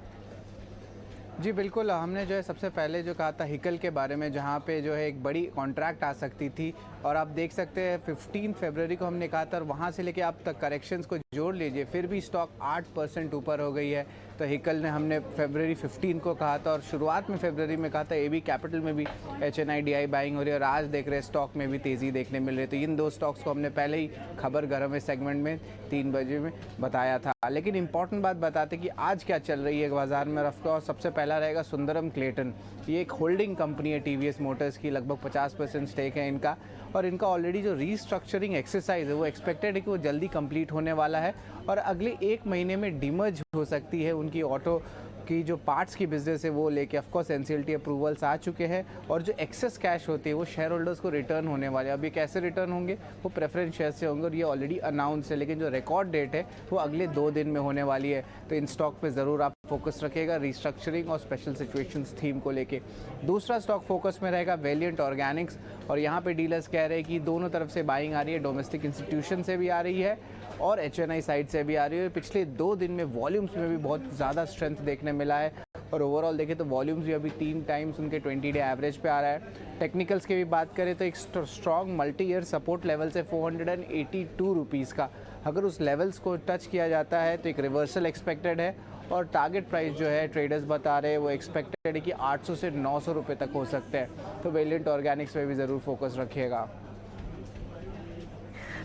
जी बिल्कुल, हमने जो है सबसे पहले जो कहा था हिकल के बारे में, जहाँ पे जो है एक बड़ी कॉन्ट्रैक्ट आ सकती थी और आप देख सकते हैं 15 फरवरी को हमने कहा था और वहाँ से लेके आप तक करेक्शंस को जोड़ लीजिए फिर भी स्टॉक 8% ऊपर हो गई है। तो हिकल ने हमने फरवरी 15 को कहा था और शुरुआत में फरवरी में कहा था एबी कैपिटल में भी HNI बाइंग हो रही है और आज देख रहे स्टॉक में भी तेज़ी देखने मिल रही है। तो इन दो स्टॉक्स को हमने पहले ही खबर गर्म है सेगमेंट में 3 बजे में बताया था। लेकिन इंपॉर्टेंट बात बताते कि आज क्या चल रही है बाजार में। और सबसे पहला रहेगा सुंदरम क्लेटन। ये एक होल्डिंग कंपनी है TVS मोटर्स की, लगभग 50% स्टेक है इनका और इनका ऑलरेडी जो रीस्ट्रक्चरिंग एक्सरसाइज है वो एक्सपेक्टेड है कि वो जल्दी कंप्लीट होने वाला है और अगले 1 महीने में डीमर्ज हो सकती है उनकी ऑटो की जो पार्ट्स की बिजनेस है वो लेके। ऑफकोर्स NCLT अप्रूवल्स आ चुके हैं और जो एक्सेस कैश होती है वो शेयर होल्डर्स को रिटर्न होने वाले हैं। अब ये कैसे रिटर्न होंगे, वो प्रेफरेंस शेयर से होंगे और ये ऑलरेडी अनाउंस है, लेकिन जो रिकॉर्ड डेट है वो अगले 2 दिन में होने वाली है। तो इन स्टॉक पे ज़रूर आप फोकस रखिएगा रिस्ट्रक्चरिंग और स्पेशल सिचुएशंस थीम को लेके। दूसरा स्टॉक फोकस में रहेगा वेलिएंट ऑर्गेनिक्स और यहाँ पे डीलर्स कह रहे हैं कि दोनों तरफ से बाइंग आ रही है, डोमेस्टिक इंस्टीट्यूशन से भी आ रही है और HNI साइड से भी आ रही है। पिछले 2 दिन में वॉल्यूम्स में भी बहुत ज़्यादा स्ट्रेंथ देखने मिला है और ओवरऑल देखें तो वॉल्यूम्स भी अभी 3 टाइम्स उनके 20 डे एवरेज पे आ रहा है। टेक्निकल्स की भी बात करें तो एक strong multi year support level से 482 रुपीज़ का, अगर उस लेवल्स को टच किया जाता है तो एक रिवर्सल एक्सपेक्टेड है और टारगेट प्राइस जो है ट्रेडर्स बता रहे हैं वो एक्सपेक्टेड है कि 800 से 900 रुपये तक हो सकते हैं। तो वेलिएंट ऑर्गेनिक्स पे भी ज़रूर फोकस रखिएगा।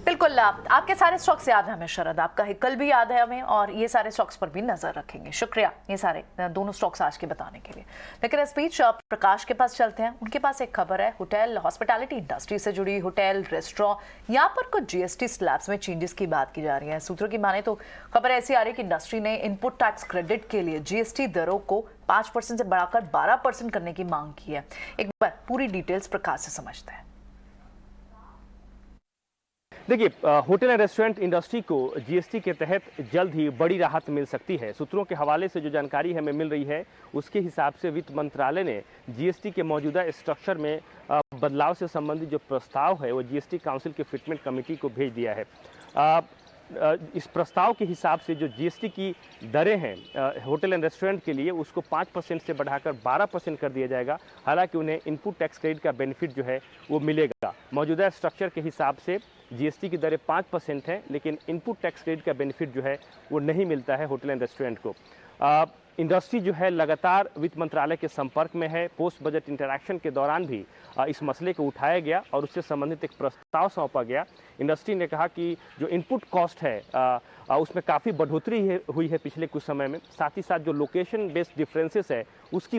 बिल्कुल, आपके सारे स्टॉक्स याद है हमें शरद, आपका हिकल भी याद है हमें और ये सारे स्टॉक्स पर भी नजर रखेंगे। शुक्रिया ये सारे दोनों स्टॉक्स आज के बताने के लिए। लेकिन इस बीच प्रकाश के पास चलते हैं, उनके पास एक खबर है होटल हॉस्पिटैलिटी इंडस्ट्री से जुड़ी। होटल रेस्टोरेंट यहाँ पर कुछ GST स्लैब्स में चेंजेस की बात की जा रही है। सूत्रों की माने तो खबर ऐसी आ रही है कि इंडस्ट्री ने इनपुट टैक्स क्रेडिट के लिए GST दरों को 5% से बढ़ाकर 12% करने की मांग की है। एक बार पूरी डिटेल्स प्रकाश से समझते हैं। देखिए, होटल एंड रेस्टोरेंट इंडस्ट्री को GST के तहत जल्द ही बड़ी राहत मिल सकती है। सूत्रों के हवाले से जो जानकारी हमें मिल रही है उसके हिसाब से वित्त मंत्रालय ने GST के मौजूदा स्ट्रक्चर में बदलाव से संबंधित जो प्रस्ताव है वो GST काउंसिल के फिटमेंट कमेटी को भेज दिया है। इस प्रस्ताव के हिसाब से जो GST की दरें हैं होटल एंड रेस्टोरेंट के लिए उसको 5% से बढ़ाकर 12% कर दिया जाएगा। हालांकि उन्हें इनपुट टैक्स क्रेडिट का बेनिफिट जो है वो मिलेगा। मौजूदा स्ट्रक्चर के हिसाब से GST की दरें 5% हैं, लेकिन इनपुट टैक्स क्रेडिट का बेनिफिट जो है वो नहीं मिलता है होटल एंड रेस्टोरेंट को। इंडस्ट्री जो है लगातार वित्त मंत्रालय के संपर्क में है। पोस्ट बजट इंटरैक्शन के दौरान भी इस मसले को उठाया गया और उससे संबंधित एक प्रस्ताव सौंपा गया। इंडस्ट्री ने कहा कि जो इनपुट कॉस्ट है उसमें काफ़ी बढ़ोतरी हुई है पिछले कुछ समय में। साथ ही साथ जो लोकेशन बेस्ड डिफरेंसेस है उसकी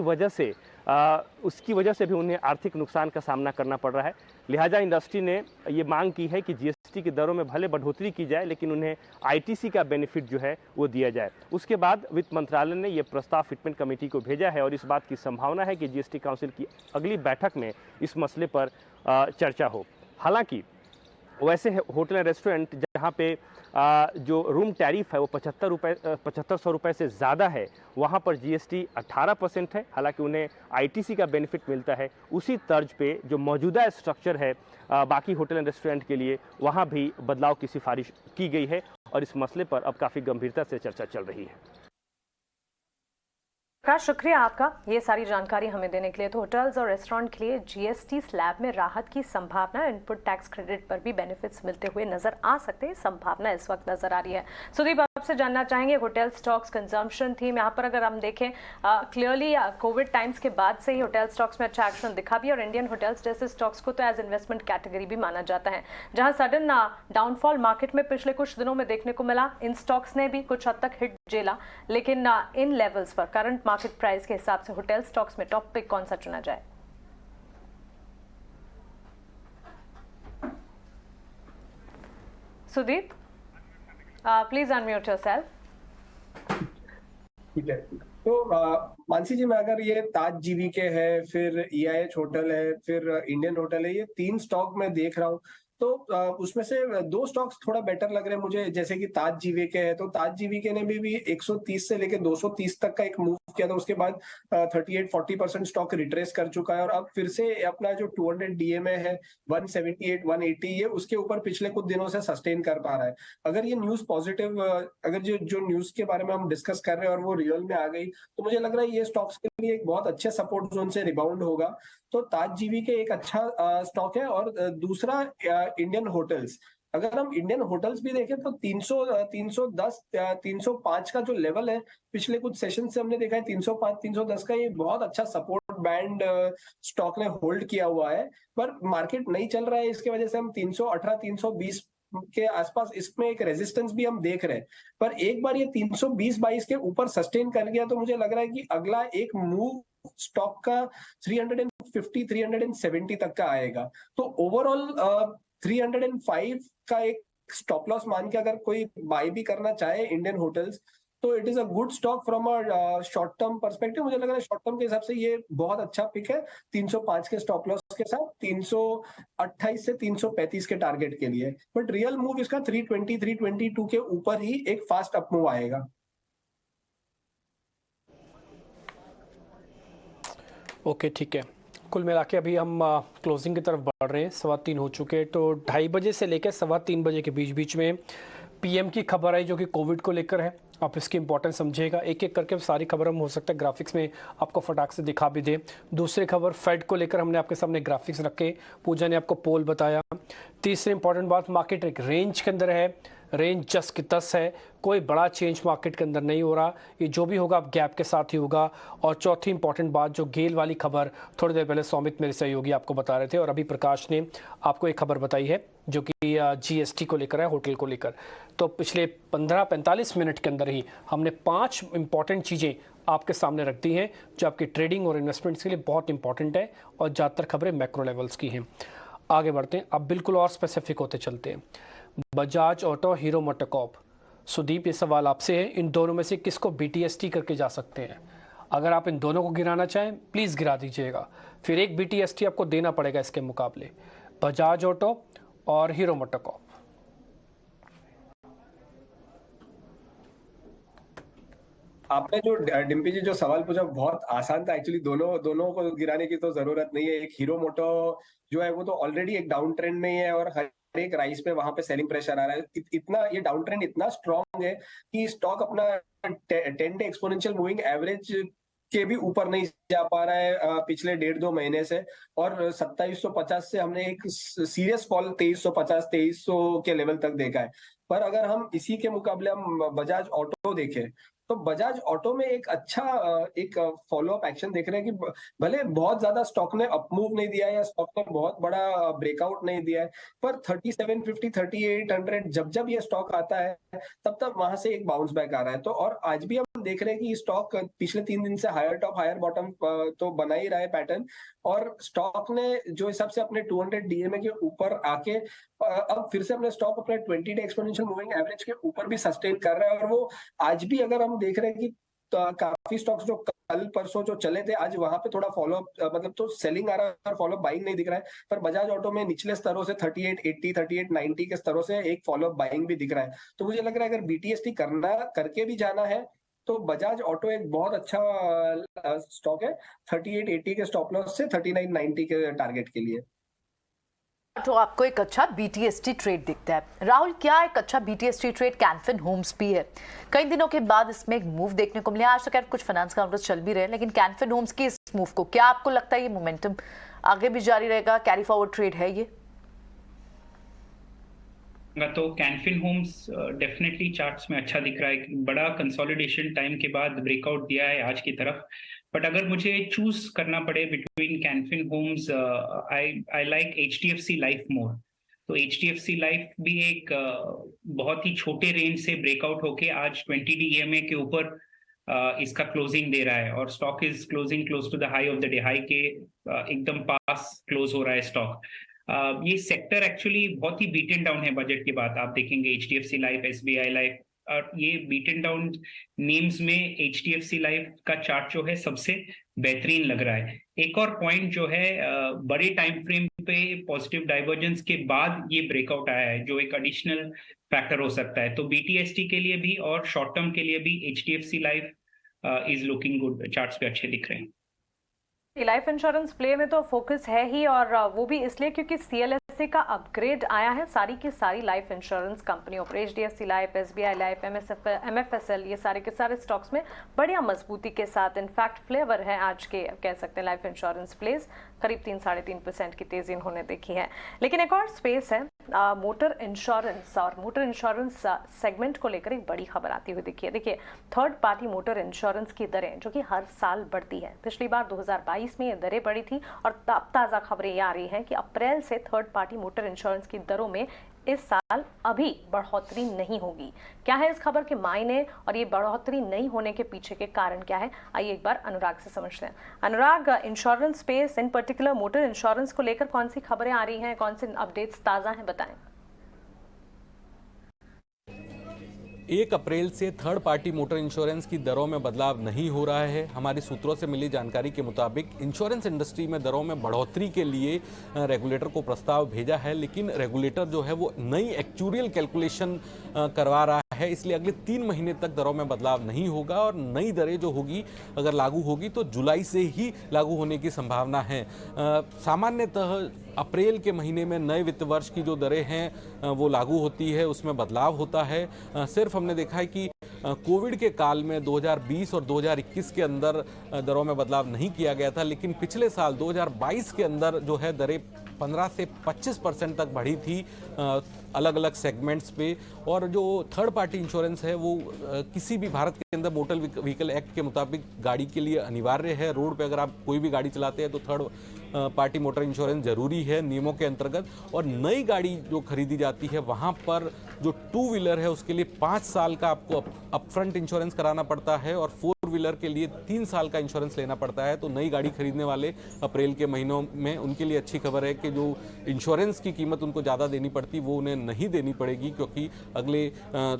वजह से भी उन्हें आर्थिक नुकसान का सामना करना पड़ रहा है। लिहाजा इंडस्ट्री ने ये मांग की है कि GST की दरों में भले बढ़ोतरी की जाए लेकिन उन्हें ITC का बेनिफिट जो है वो दिया जाए। उसके बाद वित्त मंत्रालय ने ये प्रस्ताव फिटमेंट कमेटी को भेजा है और इस बात की संभावना है कि GST काउंसिल की अगली बैठक में इस मसले पर चर्चा हो। हालांकि वैसे होटल एंड रेस्टोरेंट जहाँ पे जो रूम टैरिफ है वो 7500 रुपये से ज़्यादा है वहाँ पर GST 18% है। हालांकि उन्हें ITC का बेनिफिट मिलता है। उसी तर्ज पे जो मौजूदा स्ट्रक्चर है बाकी होटल एंड रेस्टोरेंट के लिए वहाँ भी बदलाव की सिफारिश की गई है और इस मसले पर अब काफ़ी गंभीरता से चर्चा चल रही है। प्रकाश, शुक्रिया आपका ये सारी जानकारी हमें देने के लिए। तो होटल्स और रेस्टोरेंट के लिए GST स्लैब में राहत की संभावना, इनपुट टैक्स क्रेडिट पर भी बेनिफिट्स मिलते हुए नजर आ सकते हैं, संभावना इस वक्त नजर आ रही है। सुदीप, आपसे जानना चाहेंगे होटल स्टॉक्स कंजम्पशन थीम, यहाँ पर अगर हम देखें क्लियरली कोविड टाइम्स के बाद से ही होटल स्टॉक्स में अच्छा एक्शन दिखा भी और इंडियन होटल्स जैसे स्टॉक्स को तो एज इन्वेस्टमेंट कैटेगरी भी माना जाता है। जहाँ सडन डाउनफॉल मार्केट में पिछले कुछ दिनों में देखने को मिला, इन स्टॉक्स ने भी कुछ हद तक हिट झेला, लेकिन इन लेवल्स पर करंट मार्केट प्राइस के हिसाब से होटल स्टॉक्स में टॉप पिक कौन सा चुना जाए? Sudeep, please unmute yourself. ठीक है। तो मानसी जी, मैं अगर ये ताज जीवीके है, फिर EIH होटल है, फिर इंडियन होटल है, ये 3 स्टॉक मैं देख रहा हूँ, तो उसमें से 2 स्टॉक्स थोड़ा बेटर लग रहे हैं मुझे, जैसे कि ताज जीवीके है। तो ताज जीवीके ने भी 130 से लेकर 230 तक का एक मूव किया था, उसके बाद 38-40% स्टॉक रिट्रेस कर चुका है, और अब फिर से अपना जो 200 DMA है 178-180, ये उसके ऊपर पिछले कुछ दिनों से सस्टेन कर पा रहा है। अगर ये न्यूज पॉजिटिव, अगर जो न्यूज के बारे में हम डिस्कस कर रहे हैं और वो रियल में आ गई, तो मुझे लग रहा है ये स्टॉक्स के लिए एक बहुत अच्छे सपोर्ट जोन से रिबाउंड होगा। तो ताज जीवीके एक अच्छा स्टॉक है। और दूसरा इंडियन होटल्स, अगर हम इंडियन होटल्स भी देखें तो 310 305 का जो लेवल है, पिछले कुछ सेशन से हमने देखा है 305 310 का ये बहुत अच्छा सपोर्ट बैंड स्टॉक ने होल्ड किया हुआ है। पर मार्केट नहीं चल रहा है, इसके वजह से हम 318 320 के आसपास इसमें एक रेजिस्टेंस भी हम देख रहे हैं। पर एक बार ये 320-22 के ऊपर सस्टेन कर गया तो मुझे लग रहा है कि अगला एक मूव स्टॉक का 350-370 तक का आएगा। तो ओवरऑल 305 का एक स्टॉप लॉस मान के अगर कोई बाय भी करना चाहे इंडियन होटल्स, तो it is a good stock from a short term perspective. मुझे लग रहा है शॉर्ट टर्म के हिसाब से ये बहुत अच्छा पिक है, 305 के स्टॉप लॉस के साथ 328 से 335 के टारगेट के लिए। बट रियल मूव इसका 320 322 के ऊपर ही एक फास्ट अप मूव आएगा। ओके, ठीक है। कुल मिला के अभी हम क्लोजिंग की तरफ बढ़ रहे हैं, 3:15 हो चुके हैं। तो 2:30 बजे से लेकर 3:15 बजे के बीच में PM की खबर आई जो कि कोविड को लेकर है। आप इसकी इंपॉर्टेंस समझिएगा, एक एक करके सारी खबर हम हो सकता है ग्राफिक्स में आपको फटाक से दिखा भी दे। दूसरी खबर फेड को लेकर हमने आपके सामने ग्राफिक्स रखे, पूजा ने आपको पोल बताया। तीसरी इंपॉर्टेंट बात, मार्केट एक रेंज के अंदर है, रेंज जस की तस है, कोई बड़ा चेंज मार्केट के अंदर नहीं हो रहा, ये जो भी होगा अब गैप के साथ ही होगा। और चौथी इंपॉर्टेंट बात, जो गेल वाली खबर थोड़ी देर पहले सौमित मेरे सहयोगी आपको बता रहे थे और अभी प्रकाश ने आपको एक खबर बताई है जो कि GST को लेकर है, होटल को लेकर। तो पिछले 15-45 मिनट के अंदर ही हमने 5 इंपॉर्टेंट चीज़ें आपके सामने रख दी हैं जो आपकी ट्रेडिंग और इन्वेस्टमेंट्स के लिए बहुत इंपॉर्टेंट है, और ज़्यादातर खबरें मैक्रो लेवल्स की हैं। आगे बढ़ते हैं, अब बिल्कुल और स्पेसिफिक होते चलते हैं। बजाज ऑटो, हीरो मोटोकॉर्प। सुदीप, ये सवाल आपसे है, इन दोनों में से किसको BTST करके जा सकते हैं? अगर आप इन दोनों को गिराना चाहें प्लीज़ गिरा दीजिएगा, फिर एक BTST आपको देना पड़ेगा इसके मुकाबले। बजाज ऑटो और हीरो मोटोकॉर्प। आपने जो डिम्पी जी जो सवाल पूछा बहुत आसान था एक्चुअली, दोनों को गिराने की तो जरूरत नहीं है। एक हीरो मोटो जो है वो तो ऑलरेडी एक डाउन ट्रेंड में ही है और हर एक राइस पे वहां पे सेलिंग प्रेशर आ रहा है। इतना ये डाउन ट्रेंड इतना स्ट्रांग है कि स्टॉक अपना 10 डे एक्सपोनेंशियल मूविंग एवरेज के भी ऊपर नहीं जा पा रहा है पिछले 1.5-2 महीने से। और 2750 से हमने एक सीरियस फॉल 2350-2300 के लेवल तक देखा है। पर अगर हम इसी के मुकाबले हम बजाज ऑटो देखें तो बजाज ऑटो में एक अच्छा एक फॉलो अप एक्शन देख रहे हैं कि भले बहुत ज्यादा स्टॉक ने अप मूव नहीं दिया है या स्टॉक ने बहुत बड़ा ब्रेकआउट नहीं दिया है, पर 3750 3800 जब ये स्टॉक आता है तब वहां से एक बाउंस बैक आ रहा है। तो और आज भी हम देख रहे हैं कि स्टॉक पिछले 3 दिन से हायर टॉप हायर बॉटम तो बना ही रहा है पैटर्न, और स्टॉक ने जो हिसाब से अपने 200 DMA के ऊपर आके अब फिर से अपने स्टॉक अपने 20 डे एक्सपोनेंशियल मूविंग एवरेज के ऊपर भी सस्टेन कर रहा है। और वो आज भी अगर हम देख रहे हैं कि काफी स्टॉक्स जो कल परसों जो चले थे आज वहां पे थोड़ा फॉलो मतलब तो सेलिंग आ रहा है और फॉलो बाइंग नहीं दिख रहा है। पर बजाज ऑटो में निचले स्तरों से 3880 3890 के स्तरों से एक फॉलो बाइंग भी दिख रहा है। तो मुझे लग रहा है अगर BTST करके भी जाना है तो बजाज ऑटो एक बहुत अच्छा स्टॉक है 3880 के स्टॉप लॉस से 3990 के टारगेट के लिए। तो आपको एक अच्छा BTST ट्रेड दिखता है। राहुल, क्या एक अच्छा BTST ट्रेड कैनफिन होम्स भी है? कई दिनों के बाद इसमें एक मूव देखने को मिला। आज तो खैर कुछ फाइनेंस काउंटर्स चल भी रहे हैं, लेकिन कैनफिन होम्स की इस मूव को क्या आपको लगता है ये मोमेंटम आगे भी जारी रहेगा? कैरी फॉरवर्ड ट्रेड है ये? तो कैनफिन होम्स डेफिनेटली चार्ट्स में अच्छा दिख रहा है, बड़ा कंसोलिडेशन टाइम के बाद ब्रेकआउट दिया है आज की तरफ। बट अगर मुझे चूज करना पड़े between Can Fin Homes, I like HDFC Life more. तो HDFC लाइफ भी एक बहुत ही छोटे रेंज से ब्रेकआउट होके आज 20 DMA के ऊपर इसका क्लोजिंग दे रहा है और stock is closing close to the high of the day. High के एकदम पास क्लोज हो रहा है स्टॉक। ये सेक्टर एक्चुअली बहुत ही बीटन डाउन है बजट के बाद। आप देखेंगे HDFC लाइफ, SBI लाइफ और ये बीटन डाउन नेम्स में HDFC लाइफ का चार्ट जो है सबसे बेहतरीन लग रहा है। एक और पॉइंट जो है बड़े टाइम फ्रेम पे पॉजिटिव डाइवर्जेंस के बाद ये ब्रेकआउट आया है, जो एक एडिशनल फैक्टर हो सकता है। तो BTST के लिए भी और शॉर्ट टर्म के लिए भी HDFC life is looking good, charts पे अच्छे दिख रहे हैं। लाइफ इंश्योरेंस प्ले में तो फोकस है ही, और वो भी इसलिए क्योंकि CLSA का अपग्रेड आया है सारी की सारी लाइफ इंश्योरेंस कंपनियों पर। HDFC life, SBI life, MFSL, ये सारे के सारे स्टॉक्स में बढ़िया मजबूती के साथ इनफैक्ट फ्लेवर है आज के, कह सकते हैं लाइफ इंश्योरेंस प्लेस करीब 3-3.5% की तेजी उन्होंने देखी है। लेकिन एक और स्पेस है मोटर इंश्योरेंस, और मोटर इंश्योरेंस सेगमेंट को लेकर एक बड़ी खबर आती हुई दिखी है। देखिए, थर्ड पार्टी मोटर इंश्योरेंस की दरें जो कि हर साल बढ़ती है, पिछली बार 2022 में ये दरें बढ़ी थी, और अब ताज़ा खबरें ये आ रही हैं कि अप्रैल से थर्ड पार्टी मोटर इंश्योरेंस की दरों में इस साल अभी बढ़ोतरी नहीं होगी। क्या है इस खबर के मायने, और ये बढ़ोतरी नहीं होने के पीछे के कारण क्या है, आइए एक बार अनुराग से समझते हैं। Anurag, insurance space in particular motor insurance को लेकर कौन सी खबरें आ रही हैं, कौन से अपडेट्स ताज़ा हैं, बताएं। 1 अप्रैल से थर्ड पार्टी मोटर इंश्योरेंस की दरों में बदलाव नहीं हो रहा है। हमारी सूत्रों से मिली जानकारी के मुताबिक इंश्योरेंस इंडस्ट्री में दरों में बढ़ोतरी के लिए रेगुलेटर को प्रस्ताव भेजा है, लेकिन रेगुलेटर जो है वो नई एक्चुरियल कैलकुलेशन करवा रहा है, इसलिए अगले 3 महीने तक दरों में बदलाव नहीं होगा, और नई दरें जो होगी अगर लागू होगी तो जुलाई से ही लागू होने की संभावना है। सामान्यतः अप्रैल के महीने में नए वित्त वर्ष की जो दरें हैं वो लागू होती है, उसमें बदलाव होता है। सिर्फ हमने देखा है कि कोविड के काल में 2020 और 2021 के अंदर दरों में बदलाव नहीं किया गया था, लेकिन पिछले साल 2022 के अंदर जो है दरें 15 से 25% तक बढ़ी थी अलग अलग सेगमेंट्स पे। और जो थर्ड पार्टी इंश्योरेंस है वो किसी भी भारत के अंदर मोटर व्हीकल एक्ट के मुताबिक गाड़ी के लिए अनिवार्य है। रोड पे अगर आप कोई भी गाड़ी चलाते हैं तो थर्ड पार्टी मोटर इंश्योरेंस जरूरी है नियमों के अंतर्गत। और नई गाड़ी जो खरीदी जाती है वहाँ पर जो 2 व्हीलर है उसके लिए 5 साल का आपको अपफ्रंट इंश्योरेंस कराना पड़ता है, और 4 व्हीलर के लिए 3 साल का इंश्योरेंस लेना पड़ता है। तो नई गाड़ी खरीदने वाले अप्रैल के महीनों में उनके लिए अच्छी खबर है कि जो इंश्योरेंस की कीमत उनको ज़्यादा देनी पड़ती वो उन्हें नहीं देनी पड़ेगी, क्योंकि अगले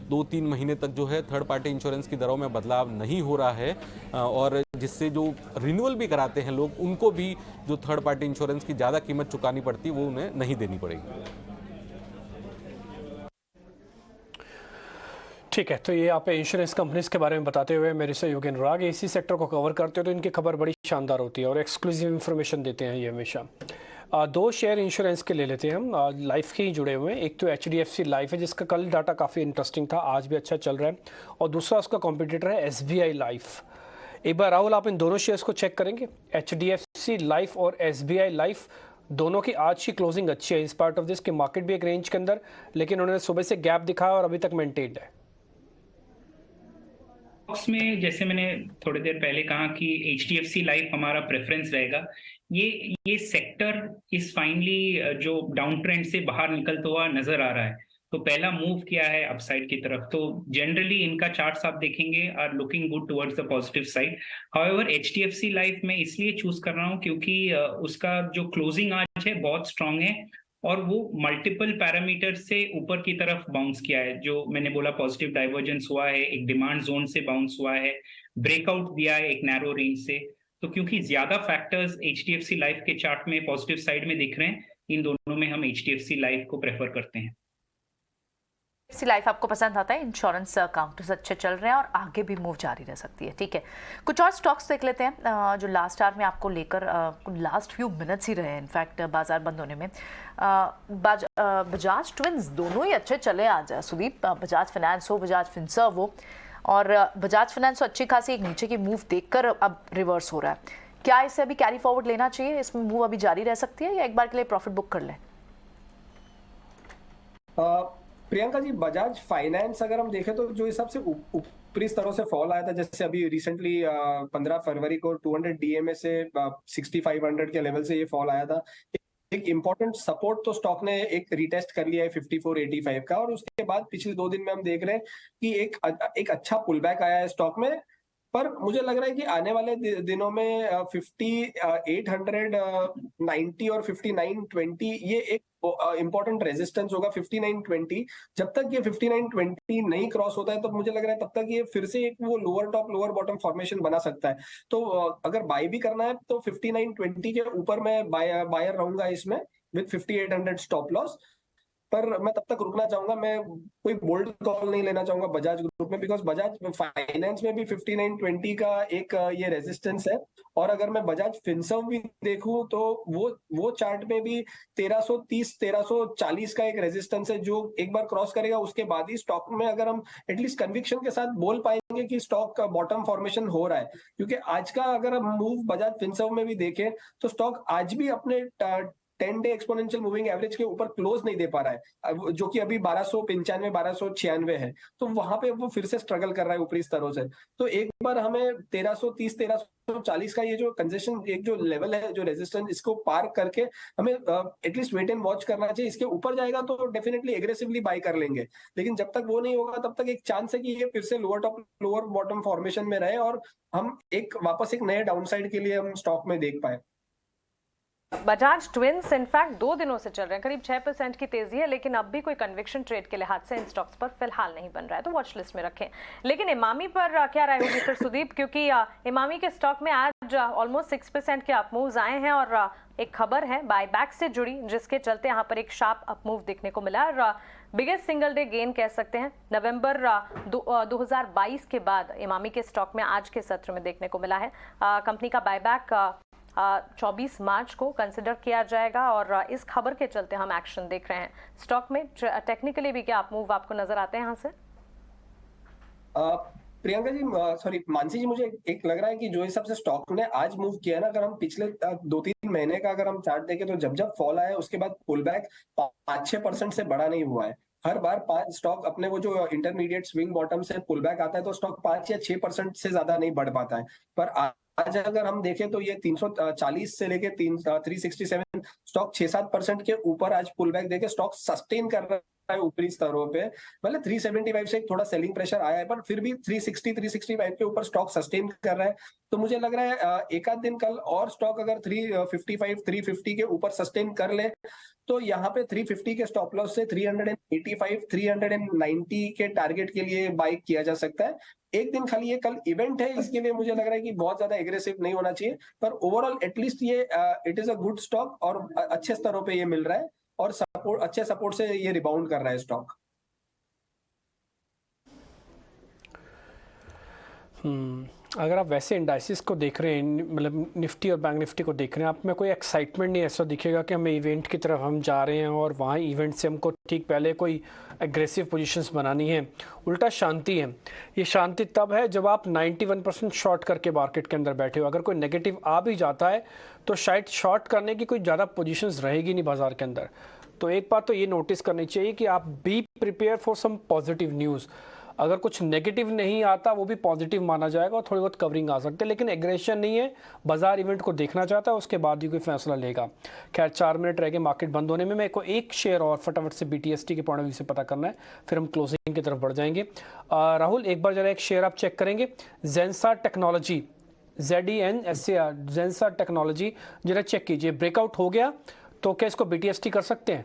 2-3 महीने तक जो है थर्ड पार्टी इंश्योरेंस की दरों में बदलाव नहीं हो रहा है, और जिससे जो रिन्यूअल भी कराते हैं लोग उनको भी जो थर्ड पार्टी इंश्योरेंस की ज़्यादा कीमत चुकानी पड़ती वो उन्हें नहीं देनी पड़ेगी। ठीक है, तो ये आप इंश्योरेंस कंपनीज के बारे में बताते हुए मेरे सहयोगी अनुराग इसी सेक्टर को कवर करते हो तो इनकी खबर बड़ी शानदार होती है और एक्सक्लूसिव इन्फॉर्मेशन देते हैं ये हमेशा। 2 शेयर इंश्योरेंस के ले लेते हैं हम, लाइफ के ही जुड़े हुए हैं। एक तो HDFC लाइफ है जिसका कल डाटा काफ़ी इंटरेस्टिंग था, आज भी अच्छा चल रहा है, और दूसरा उसका कॉम्पिटिटर है SBI लाइफ। एक बार राहुल आप इन दोनों शेयर्स को चेक करेंगे, HDFC लाइफ और SBI लाइफ दोनों की आज की क्लोजिंग अच्छी है, इस पार्ट ऑफ दिस की मार्केट भी एक रेंज के अंदर, लेकिन उन्होंने सुबह से गैप दिखाया और अभी तक मेंटेन्ड है। में जैसे मैंने थोड़ी देर पहले कहा कि HDFC लाइफ हमारा प्रेफरेंस रहेगा। ये सेक्टर इस फाइनली जो डाउन ट्रेंड से बाहर निकलता हुआ नजर आ रहा है, तो पहला मूव किया है अपसाइड की तरफ। तो जनरली इनका चार्ट्स आप देखेंगे are looking good towards the positive side. However HDFC Life में इसलिए चूज कर रहा हूँ क्योंकि उसका जो क्लोजिंग आज है बहुत स्ट्रांग है, और वो मल्टीपल पैरामीटर से ऊपर की तरफ बाउंस किया है। जो मैंने बोला पॉजिटिव डाइवर्जेंस हुआ है, एक डिमांड जोन से बाउंस हुआ है, ब्रेकआउट दिया है एक नैरो रेंज से। तो क्योंकि ज्यादा फैक्टर्स HDFC लाइफ के चार्ट में पॉजिटिव साइड में दिख रहे हैं, इन दोनों में हम HDFC लाइफ को प्रेफर करते हैं। HDFC लाइफ आपको पसंद आता है, इंश्योरेंस काउंटर्स अच्छे चल रहे हैं और आगे भी मूव जारी रह सकती है। ठीक है, कुछ और स्टॉक्स देख लेते हैं जो लास्ट आवर में आपको लेकर लास्ट फ्यू मिनट्स ही रहे हैं इनफैक्ट बाजार बंद होने में। बजाज ट्विंस दोनों ही अच्छे चले आज सुदीप, बजाज फाइनेंस हो, बजाज फिनसर्व हो, और बजाज फाइनेंस अच्छी खासी एक नीचे की मूव देखकर अब रिवर्स हो रहा है। क्या इसे अभी कैरी फॉरवर्ड लेना चाहिए, इसमें मूव अभी जारी रह सकती है, या एक बार के लिए प्रॉफिट बुक कर लें? प्रियंका जी, बजाज फाइनेंस अगर हम देखें तो जो हिसाब से ऊपरी स्तरों से फॉल आया था, जैसे अभी रिसेंटली 15 फरवरी को 200 DMA से 6500 के लेवल से ये फॉल आया था। एक इंपॉर्टेंट सपोर्ट तो स्टॉक ने एक रिटेस्ट कर लिया है 5485 का, और उसके बाद पिछले 2 दिन में हम देख रहे हैं कि एक अच्छा पुल बैक आया है स्टॉक में। पर मुझे लग रहा है कि आने वाले दिनों में 5890 और 5920 ये एक इंपॉर्टेंट रेजिस्टेंस होगा। 5920 जब तक ये 5920 नहीं क्रॉस होता है तो मुझे लग रहा है तब तक ये फिर से एक वो lower top lower bottom formation बना सकता है। तो अगर बाय भी करना है तो 5920 के ऊपर मैं बायर रहूंगा इसमें विद 5800 स्टॉप लॉस। पर मैं तब तक रुकना चाहूंगा, मैं कोई बोल्ड कॉल नहीं लेना चाहूंगा बजाज ग्रुप में, बिकॉज बजाज फाइनेंस में भी 5920 का एक ये रेजिस्टेंस है। और अगर मैं बजाज फिनसर्व भी देखूं तो वो चार्ट में भी 1330 1340 का एक रेजिस्टेंस है जो एक बार क्रॉस करेगा उसके बाद ही स्टॉक में अगर हम एटलीस्ट कन्विक्शन के साथ बोल पाएंगे कि स्टॉक का बॉटम फॉर्मेशन हो रहा है। क्योंकि आज का अगर हम मूव बजाज फिनसर्व में भी देखें तो स्टॉक आज भी अपने 10 डे एक्सपोनेंशियल मूविंग एवरेज के ऊपर क्लोज नहीं दे पा रहा है, जो कि अभी 1295 1296 है। तो वहां पे वो फिर से स्ट्रगल कर रहा है ऊपरी स्तरों से। तो एक बार हमें 1330 1340 का ये जो कंजेशन एक जो लेवल है जो रेजिस्टेंस, इसको पार करके हमें एटलीस्ट वेट एंड वॉच करना चाहिए। इसके ऊपर जाएगा तो डेफिनेटली एग्रेसिवली बाय कर लेंगे, लेकिन जब तक वो नहीं होगा तब तक एक चांस है कि ये फिर से lower top lower bottom formation में रहे और हम वापस एक नए डाउनसाइड के लिए हम स्टॉक में देख पाए। बजाज ट्विंस इनफैक्ट 2 दिनों से चल रहे हैं, करीब 6% की तेजी है, लेकिन अब भी कोई कन्विक्शन ट्रेड के लिहाज से इन स्टॉक्स पर फिलहाल नहीं बन रहा है, तो वॉच लिस्ट में रखें। लेकिन इमामी पर क्या राय होगी फिर सुदीप, क्योंकि इमामी के स्टॉक में आज ऑलमोस्ट 6% के अपमूव्स आए हैं और एक खबर है बायबैक से जुड़ी जिसके चलते यहाँ पर एक शार्प अपमूव देखने को मिला और बिगेस्ट सिंगल डे गेन कह सकते हैं नवंबर 2022 के बाद इमामी के स्टॉक में आज के सत्र में देखने को मिला है। कंपनी का बायबैक 24 मार्च को कंसिडर किया जाएगा और इस खबर के चलते हम एक्शन देख रहे हैं स्टॉक में। टेक्निकली भी क्या मूव आपको नजर आते हैं यहाँ से? प्रियंका जी, सॉरी मानसी जी, मुझे एक लग रहा है कि जो हिसाब से स्टॉक ने आज मूव किया ना, अगर हम पिछले 2-3 महीने का अगर हम चार्ट देखें तो जब फॉल आया उसके बाद पुल बैक 5-6% से बड़ा नहीं हुआ है। हर बार स्टॉक अपने वो जो इंटरमीडिएट स्विंग बॉटम से पुल बैक आता है तो स्टॉक 5 या 6% से ज्यादा नहीं बढ़ पाता है। पर आज अगर हम देखें तो ये 340 से लेके 367 स्टॉक 6-7% के ऊपर आज पुल बैक देके स्टॉक सस्टेन कर रहा है ऊपरी स्तरों पे। मतलब 375 से थोड़ा सेलिंग प्रेशर आया है पर फिर भी 360-365 के ऊपर स्टॉक सस्टेन कर रहा है। तो मुझे लग रहा है एक आध दिन कल और स्टॉक अगर 355-350 के ऊपर सस्टेन कर ले तो यहाँ पे 350 के स्टॉप लॉस से 385-390 के टारगेट के लिए बाई किया जा सकता है। एक दिन खाली ये कल इवेंट है, इसके लिए मुझे लग रहा है कि बहुत ज्यादा एग्रेसिव नहीं होना चाहिए, पर ओवरऑल एटलीस्ट ये it is a good stock और अच्छे स्तरों पे ये मिल रहा है और अच्छे सपोर्ट से ये रिबाउंड कर रहा है स्टॉक। अगर आप वैसे इंडाइसिस को देख रहे हैं, मतलब निफ्टी और बैंक निफ्टी को देख रहे हैं, आप में कोई एक्साइटमेंट नहीं ऐसा दिखेगा कि हमें इवेंट की तरफ हम जा रहे हैं और वहाँ इवेंट से हमको ठीक पहले कोई एग्रेसिव पोजीशंस बनानी है। उल्टा शांति है। ये शांति तब है जब आप 91% शॉर्ट करके मार्केट के अंदर बैठे हो। अगर कोई नेगेटिव आ भी जाता है तो शायद शॉर्ट करने की कोई ज़्यादा पोजीशंस रहेगी नहीं बाजार के अंदर। तो एक बात तो ये नोटिस करनी चाहिए कि आप be prepare for some positive news. अगर कुछ नेगेटिव नहीं आता वो भी पॉजिटिव माना जाएगा और थोड़ी बहुत कवरिंग आ सकती है, लेकिन एग्रेशन नहीं है। बाजार इवेंट को देखना चाहता है, उसके बाद ही कोई फैसला लेगा। खैर 4 मिनट रह गए मार्केट बंद होने में। मेरे को एक शेयर और फटाफट से BTST के पॉइंट ऑफ व्यू से पता करना है, फिर हम क्लोजिंग की तरफ बढ़ जाएंगे। राहुल, एक बार जरा एक शेयर आप चेक करेंगे, जेंसा टेक्नोलॉजी, ZENSAR, जेंसा टेक्नोलॉजी जरा चेक कीजिए। ब्रेकआउट हो गया तो क्या इसको BTST कर सकते हैं?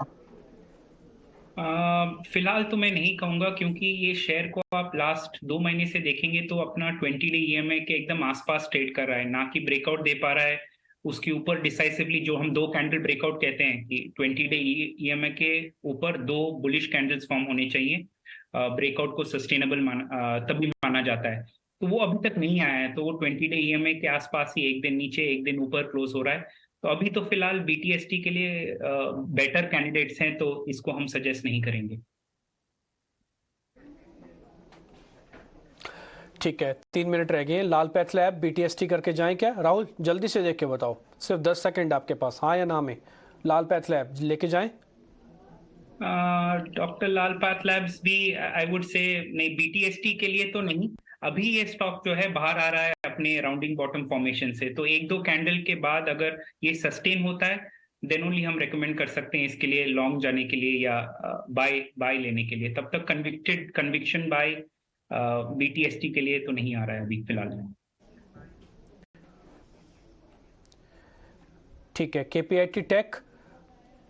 फिलहाल तो मैं नहीं कहूंगा, क्योंकि ये शेयर को आप लास्ट 2 महीने से देखेंगे तो अपना 20 डे EMA के एकदम आसपास ट्रेड कर रहा है, ना कि ब्रेकआउट दे पा रहा है। उसके ऊपर डिसाइसिवली जो हम 2 कैंडल ब्रेकआउट कहते हैं कि 20 डे EMA के ऊपर 2 बुलिश कैंडल्स फॉर्म होने चाहिए, ब्रेकआउट को सस्टेनेबल तभी माना जाता है। तो वो अभी तक नहीं आया है, तो वो 20 डे EMA के आसपास ही एक दिन नीचे एक दिन ऊपर क्लोज हो रहा है। तो अभी तो फिलहाल BTST के लिए बेटर कैंडिडेट्स हैं, तो इसको हम सजेस्ट नहीं करेंगे। ठीक है, 3 मिनट रह गए हैं। लाल पैथ लैब BTST करके जाएं क्या? राहुल जल्दी से देख के बताओ, सिर्फ 10 सेकंड आपके पास, हाँ या ना में। लाल पैथ लैब लेके जाएं? डॉक्टर लाल पैथ लैब्स भी आई वुड से नहीं, BTST के लिए तो नहीं। अभी ये स्टॉक जो है बाहर आ रहा है अपने राउंडिंग बॉटम फॉर्मेशन से, तो 1-2 कैंडल के बाद अगर ये सस्टेन होता है देन ओनली हम रेकमेंड कर सकते हैं इसके लिए लॉन्ग जाने के लिए या बाय लेने के लिए। तब तक कन्विक्शन बाय BTST के लिए तो नहीं आ रहा है अभी फिलहाल में। ठीक है, KPIT टेक,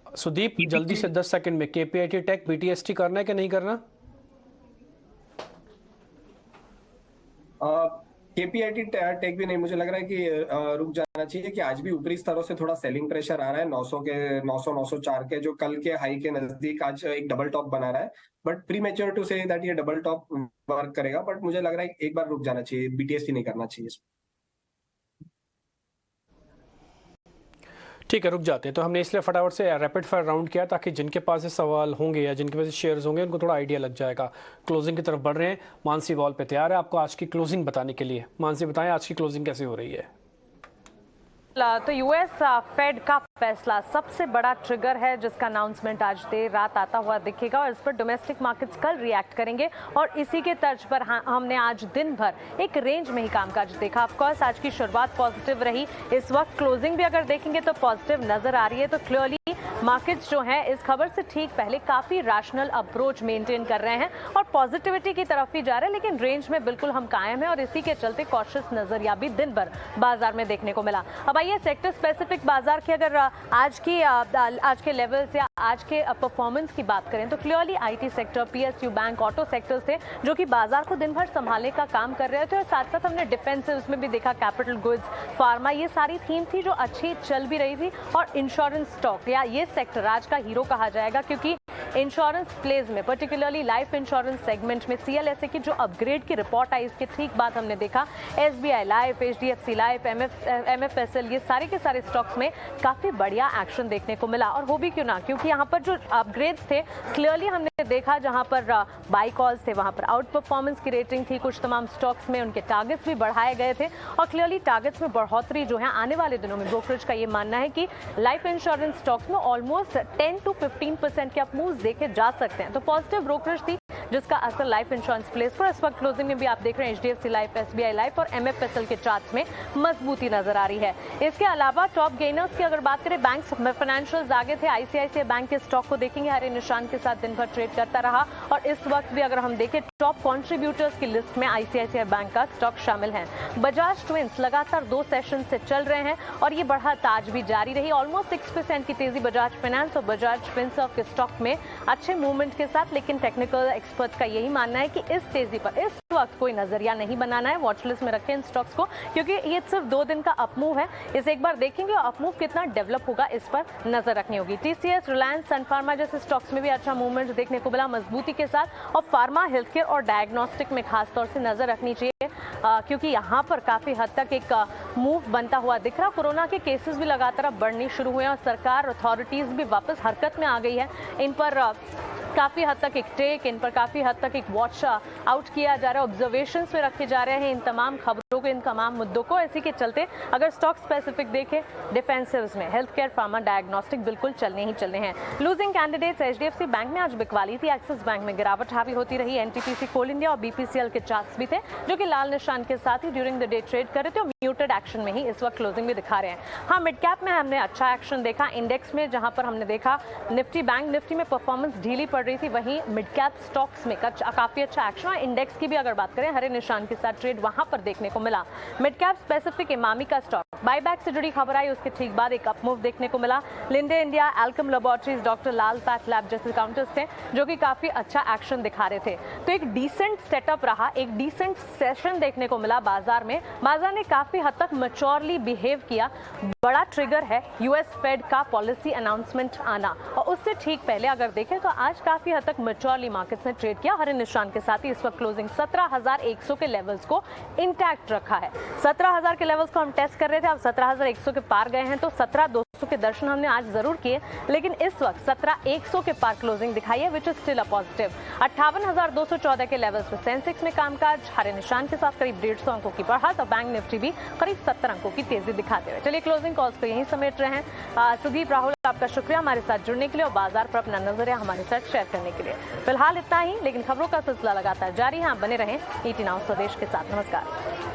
सुदीप जल्दी से 10 सेकंड में, KPIT टेक BTST करना है कि नहीं करना? KPIT टेक भी नहीं, मुझे लग रहा है कि रुक जाना चाहिए कि आज भी ऊपरी स्तरों से थोड़ा सेलिंग प्रेशर आ रहा है 904 के जो कल के हाई के नजदीक आज एक डबल टॉप बना रहा है, but premature to say that ये डबल टॉप वर्क करेगा, बट मुझे लग रहा है एक बार रुक जाना चाहिए, BTST नहीं करना चाहिए। ठीक है, रुक जाते हैं। तो हमने इसलिए फटाफट से रैपिड फायर राउंड किया ताकि जिनके पास ये सवाल होंगे या जिनके पास शेयर्स होंगे उनको थोड़ा आइडिया लग जाएगा। क्लोजिंग की तरफ बढ़ रहे हैं, मानसी वॉल पे तैयार है आपको आज की क्लोजिंग बताने के लिए। मानसी बताएं आज की क्लोजिंग कैसे हो रही है? तो यूएस फेड का फैसला सबसे बड़ा ट्रिगर है जिसका अनाउंसमेंट आज देर रात आता हुआ दिखेगा और इस पर डोमेस्टिक मार्केट्स कल रिएक्ट करेंगे और इसी के तर्ज पर हमने आज दिन भर एक रेंज में ही कामकाज देखा। ऑफ कोर्स आज की शुरुआत पॉजिटिव रही, इस वक्त क्लोजिंग भी अगर देखेंगे तो पॉजिटिव नजर आ रही है। तो क्लियरली मार्केट्स जो हैं इस खबर से ठीक पहले काफी रैशनल अप्रोच मेंटेन कर रहे हैं और पॉजिटिविटी की तरफ ही जा रहे हैं, लेकिन रेंज में बिल्कुल हम कायम हैं और इसी के चलते कॉशियस नजरिया भी दिन भर बाजार में देखने को मिला। अब आइए सेक्टर स्पेसिफिक बाजार की अगर आज के लेवल से आज के परफॉर्मेंस की बात करें तो clearly IT sector, PSU bank, auto sector से जो कि बाजार को दिन भर संभालने का काम कर रहे थे और साथ साथ हमने डिफेंस उसमें भी देखा, कैपिटल गुड्स, फार्मा, ये सारी थीम थी जो अच्छी चल भी रही थी। और इंश्योरेंस स्टॉक या ये सेक्टर आज का हीरो कहा जाएगा क्योंकि इंश्योरेंस प्लेज में पर्टिकुलरली लाइफ इंश्योरेंस सेगमेंट में CLSA की जो अपग्रेड की रिपोर्ट आई इसके ठीक बाद हमने देखा SBI life, HDFC life, MFSL, ये सारे के सारे स्टॉक्स में काफी बढ़िया एक्शन देखने को मिला। और वो भी क्यों ना, क्योंकि यहाँ पर जो अपग्रेड्स थे क्लियरली हमने देखा जहाँ पर बाई कॉल्स थे वहाँ पर आउट परफॉर्मेंस की रेटिंग थी, कुछ तमाम स्टॉक्स में उनके टारगेट्स भी बढ़ाए गए थे और क्लियरली टारगेट्स में बढ़ोतरी जो है आने वाले दिनों में ब्रोकरेज का ये मानना है कि लाइफ इंश्योरेंस स्टॉक्स में ऑलमोस्ट 10 to 15% के अप मूव्स देखे जा सकते हैं। तो पॉजिटिव ब्रोकरेज थी जिसका असर लाइफ इंश्योरेंस प्लेस पर इस वक्त क्लोजिंग में भी आप देख रहे हैं HDFC लाइफ, SBI लाइफ और MFSL के चार्ट्स में मजबूती नजर आ रही है। इसके अलावा टॉप गेनर्स की अगर बात करें, बैंक्स फाइनेंशियल्स आगे थे, ICICI बैंक के स्टॉक को देखेंगे हरे निशान के साथ दिन भर ट्रेड करता रहा और इस वक्त भी अगर हम देखें टॉप कॉन्ट्रीब्यूटर्स की लिस्ट में ICICI बैंक का स्टॉक शामिल है। बजाज ट्विंस लगातार 2 सेशन से चल रहे हैं और ये बढ़त आज भी जारी रही, ऑलमोस्ट 6% की तेजी बजाज फाइनेंस और बजाज फिनसर्व के स्टॉक में अच्छे मूवमेंट के साथ, लेकिन टेक्निकल एक्सपर्ट का यही मानना है कि इस तेजी पर इस वक्त कोई नजरिया नहीं बनाना है, वॉच लिस्ट में रखें इन स्टॉक्स को क्योंकि ये सिर्फ 2 दिन का अपमूव है। इसे एक बार देखेंगे और अपमूव कितना डेवलप होगा इस पर नजर रखनी होगी। TCS, रिलायंस, सन फार्मा जैसे स्टॉक्स में भी अच्छा मूवमेंट देखने को मिला मजबूती के साथ और फार्मा, हेल्थ केयर और डायग्नोस्टिक में खासतौर से नजर रखनी चाहिए क्योंकि यहाँ पर काफी हद तक एक मूव बनता हुआ दिख रहा। कोरोना के केसेस भी लगातार बढ़ने शुरू हुए हैं और सरकार, अथॉरिटीज भी वापस हरकत में आ गई है। इन पर काफी हद तक एक टेक, इन पर काफी हद तक एक वॉच आउट किया जा रहा है, ऑब्जर्वेशन पे रखे जा रहे हैं इन तमाम खबरों को, इन तमाम मुद्दों को। इसी के चलते अगर स्टॉक स्पेसिफिक देखें डिफेंसिव्स में हेल्थ केयर, फार्मा, डायग्नोस्टिक बिल्कुल चलने ही चलने हैं। लूजिंग कैंडिडेट्स HDFC बैंक में आज बिकवाली थी, एक्सिस बैंक में गिरावट हावी होती रही, NTPC, कोल इंडिया और BPCL के चार्ट्स भी थे जो कि लाल निशान के साथ ही ड्यूरिंग द डे ट्रेड कर रहे थे और म्यूटेड एक्शन में ही इस वक्त क्लोजिंग भी दिखा रहे हैं। हाँ, मिड कैप में हमने अच्छा एक्शन देखा, इंडेक्स में जहां पर हमने देखा निफ्टी, बैंक निफ्टी में परफॉर्मेंस ढीली पड़ रही थी, वहीं मिड कैप स्टॉक्स में काफी अच्छा एक्शन और इंडेक्स की भी अगर बात करें हरे निशान के साथ ट्रेड वहां पर देखने को मिला। मिड कैप स्पेसिफिक इमामी का स्टॉक बायबैक से जुड़ी खबर आई, उसके ठीक बाद एक अपमूव देखने को मिला। Linde India, Alkem laboratories, doctor Lal path lab जैसे काउंटर्स थे जो कि काफी अच्छा एक्शन दिखा रहे थे। तो एक डिसेंट सेटअप रहा, एक डिसेंट सेशन देखने को मिला बाजार में। बाजार ने काफी हद तक मैच्योरली बिहेव किया। बड़ा ट्रिगर है यूएस फेड का पॉलिसी अनाउंसमेंट आना और उससे ठीक पहले अगर देखें तो आज काफी हद तक मैच्योरली मार्केट्स ने ट्रेड किया हरे निशान के साथ ही। इस वक्त क्लोजिंग 17,100 के लेवल्स को इंटैक्ट रखा है। 17,000 के लेवल्स को हम टेस्ट कर रहे थे, अब 17,100 के पार गए हैं तो 17,200 के दर्शन हमने आज जरूर किए, लेकिन इस वक्त 17,100 के पार क्लोजिंग दिखाई है which is still a positive. 58,214 के लेवल्स पे सेंसेक्स में कामकाज हरे निशान के साथ करीब 150 अंकों की बढ़त और बैंक निफ्टी भी करीब 70 अंकों की तेजी दिखाते हुए। चलिए क्लोजिंग कॉल्स को यहीं समेट रहे हैं। सुदीप, राहुल, आपका शुक्रिया हमारे साथ जुड़ने के लिए और बाजार पर अपना नजरिया हमारे साथ शेयर करने के लिए। फिलहाल इतना ही, लेकिन खबरों का सिलसिला लगातार जारी है। आप बने रहें ET Now स्वदेश के साथ। नमस्कार।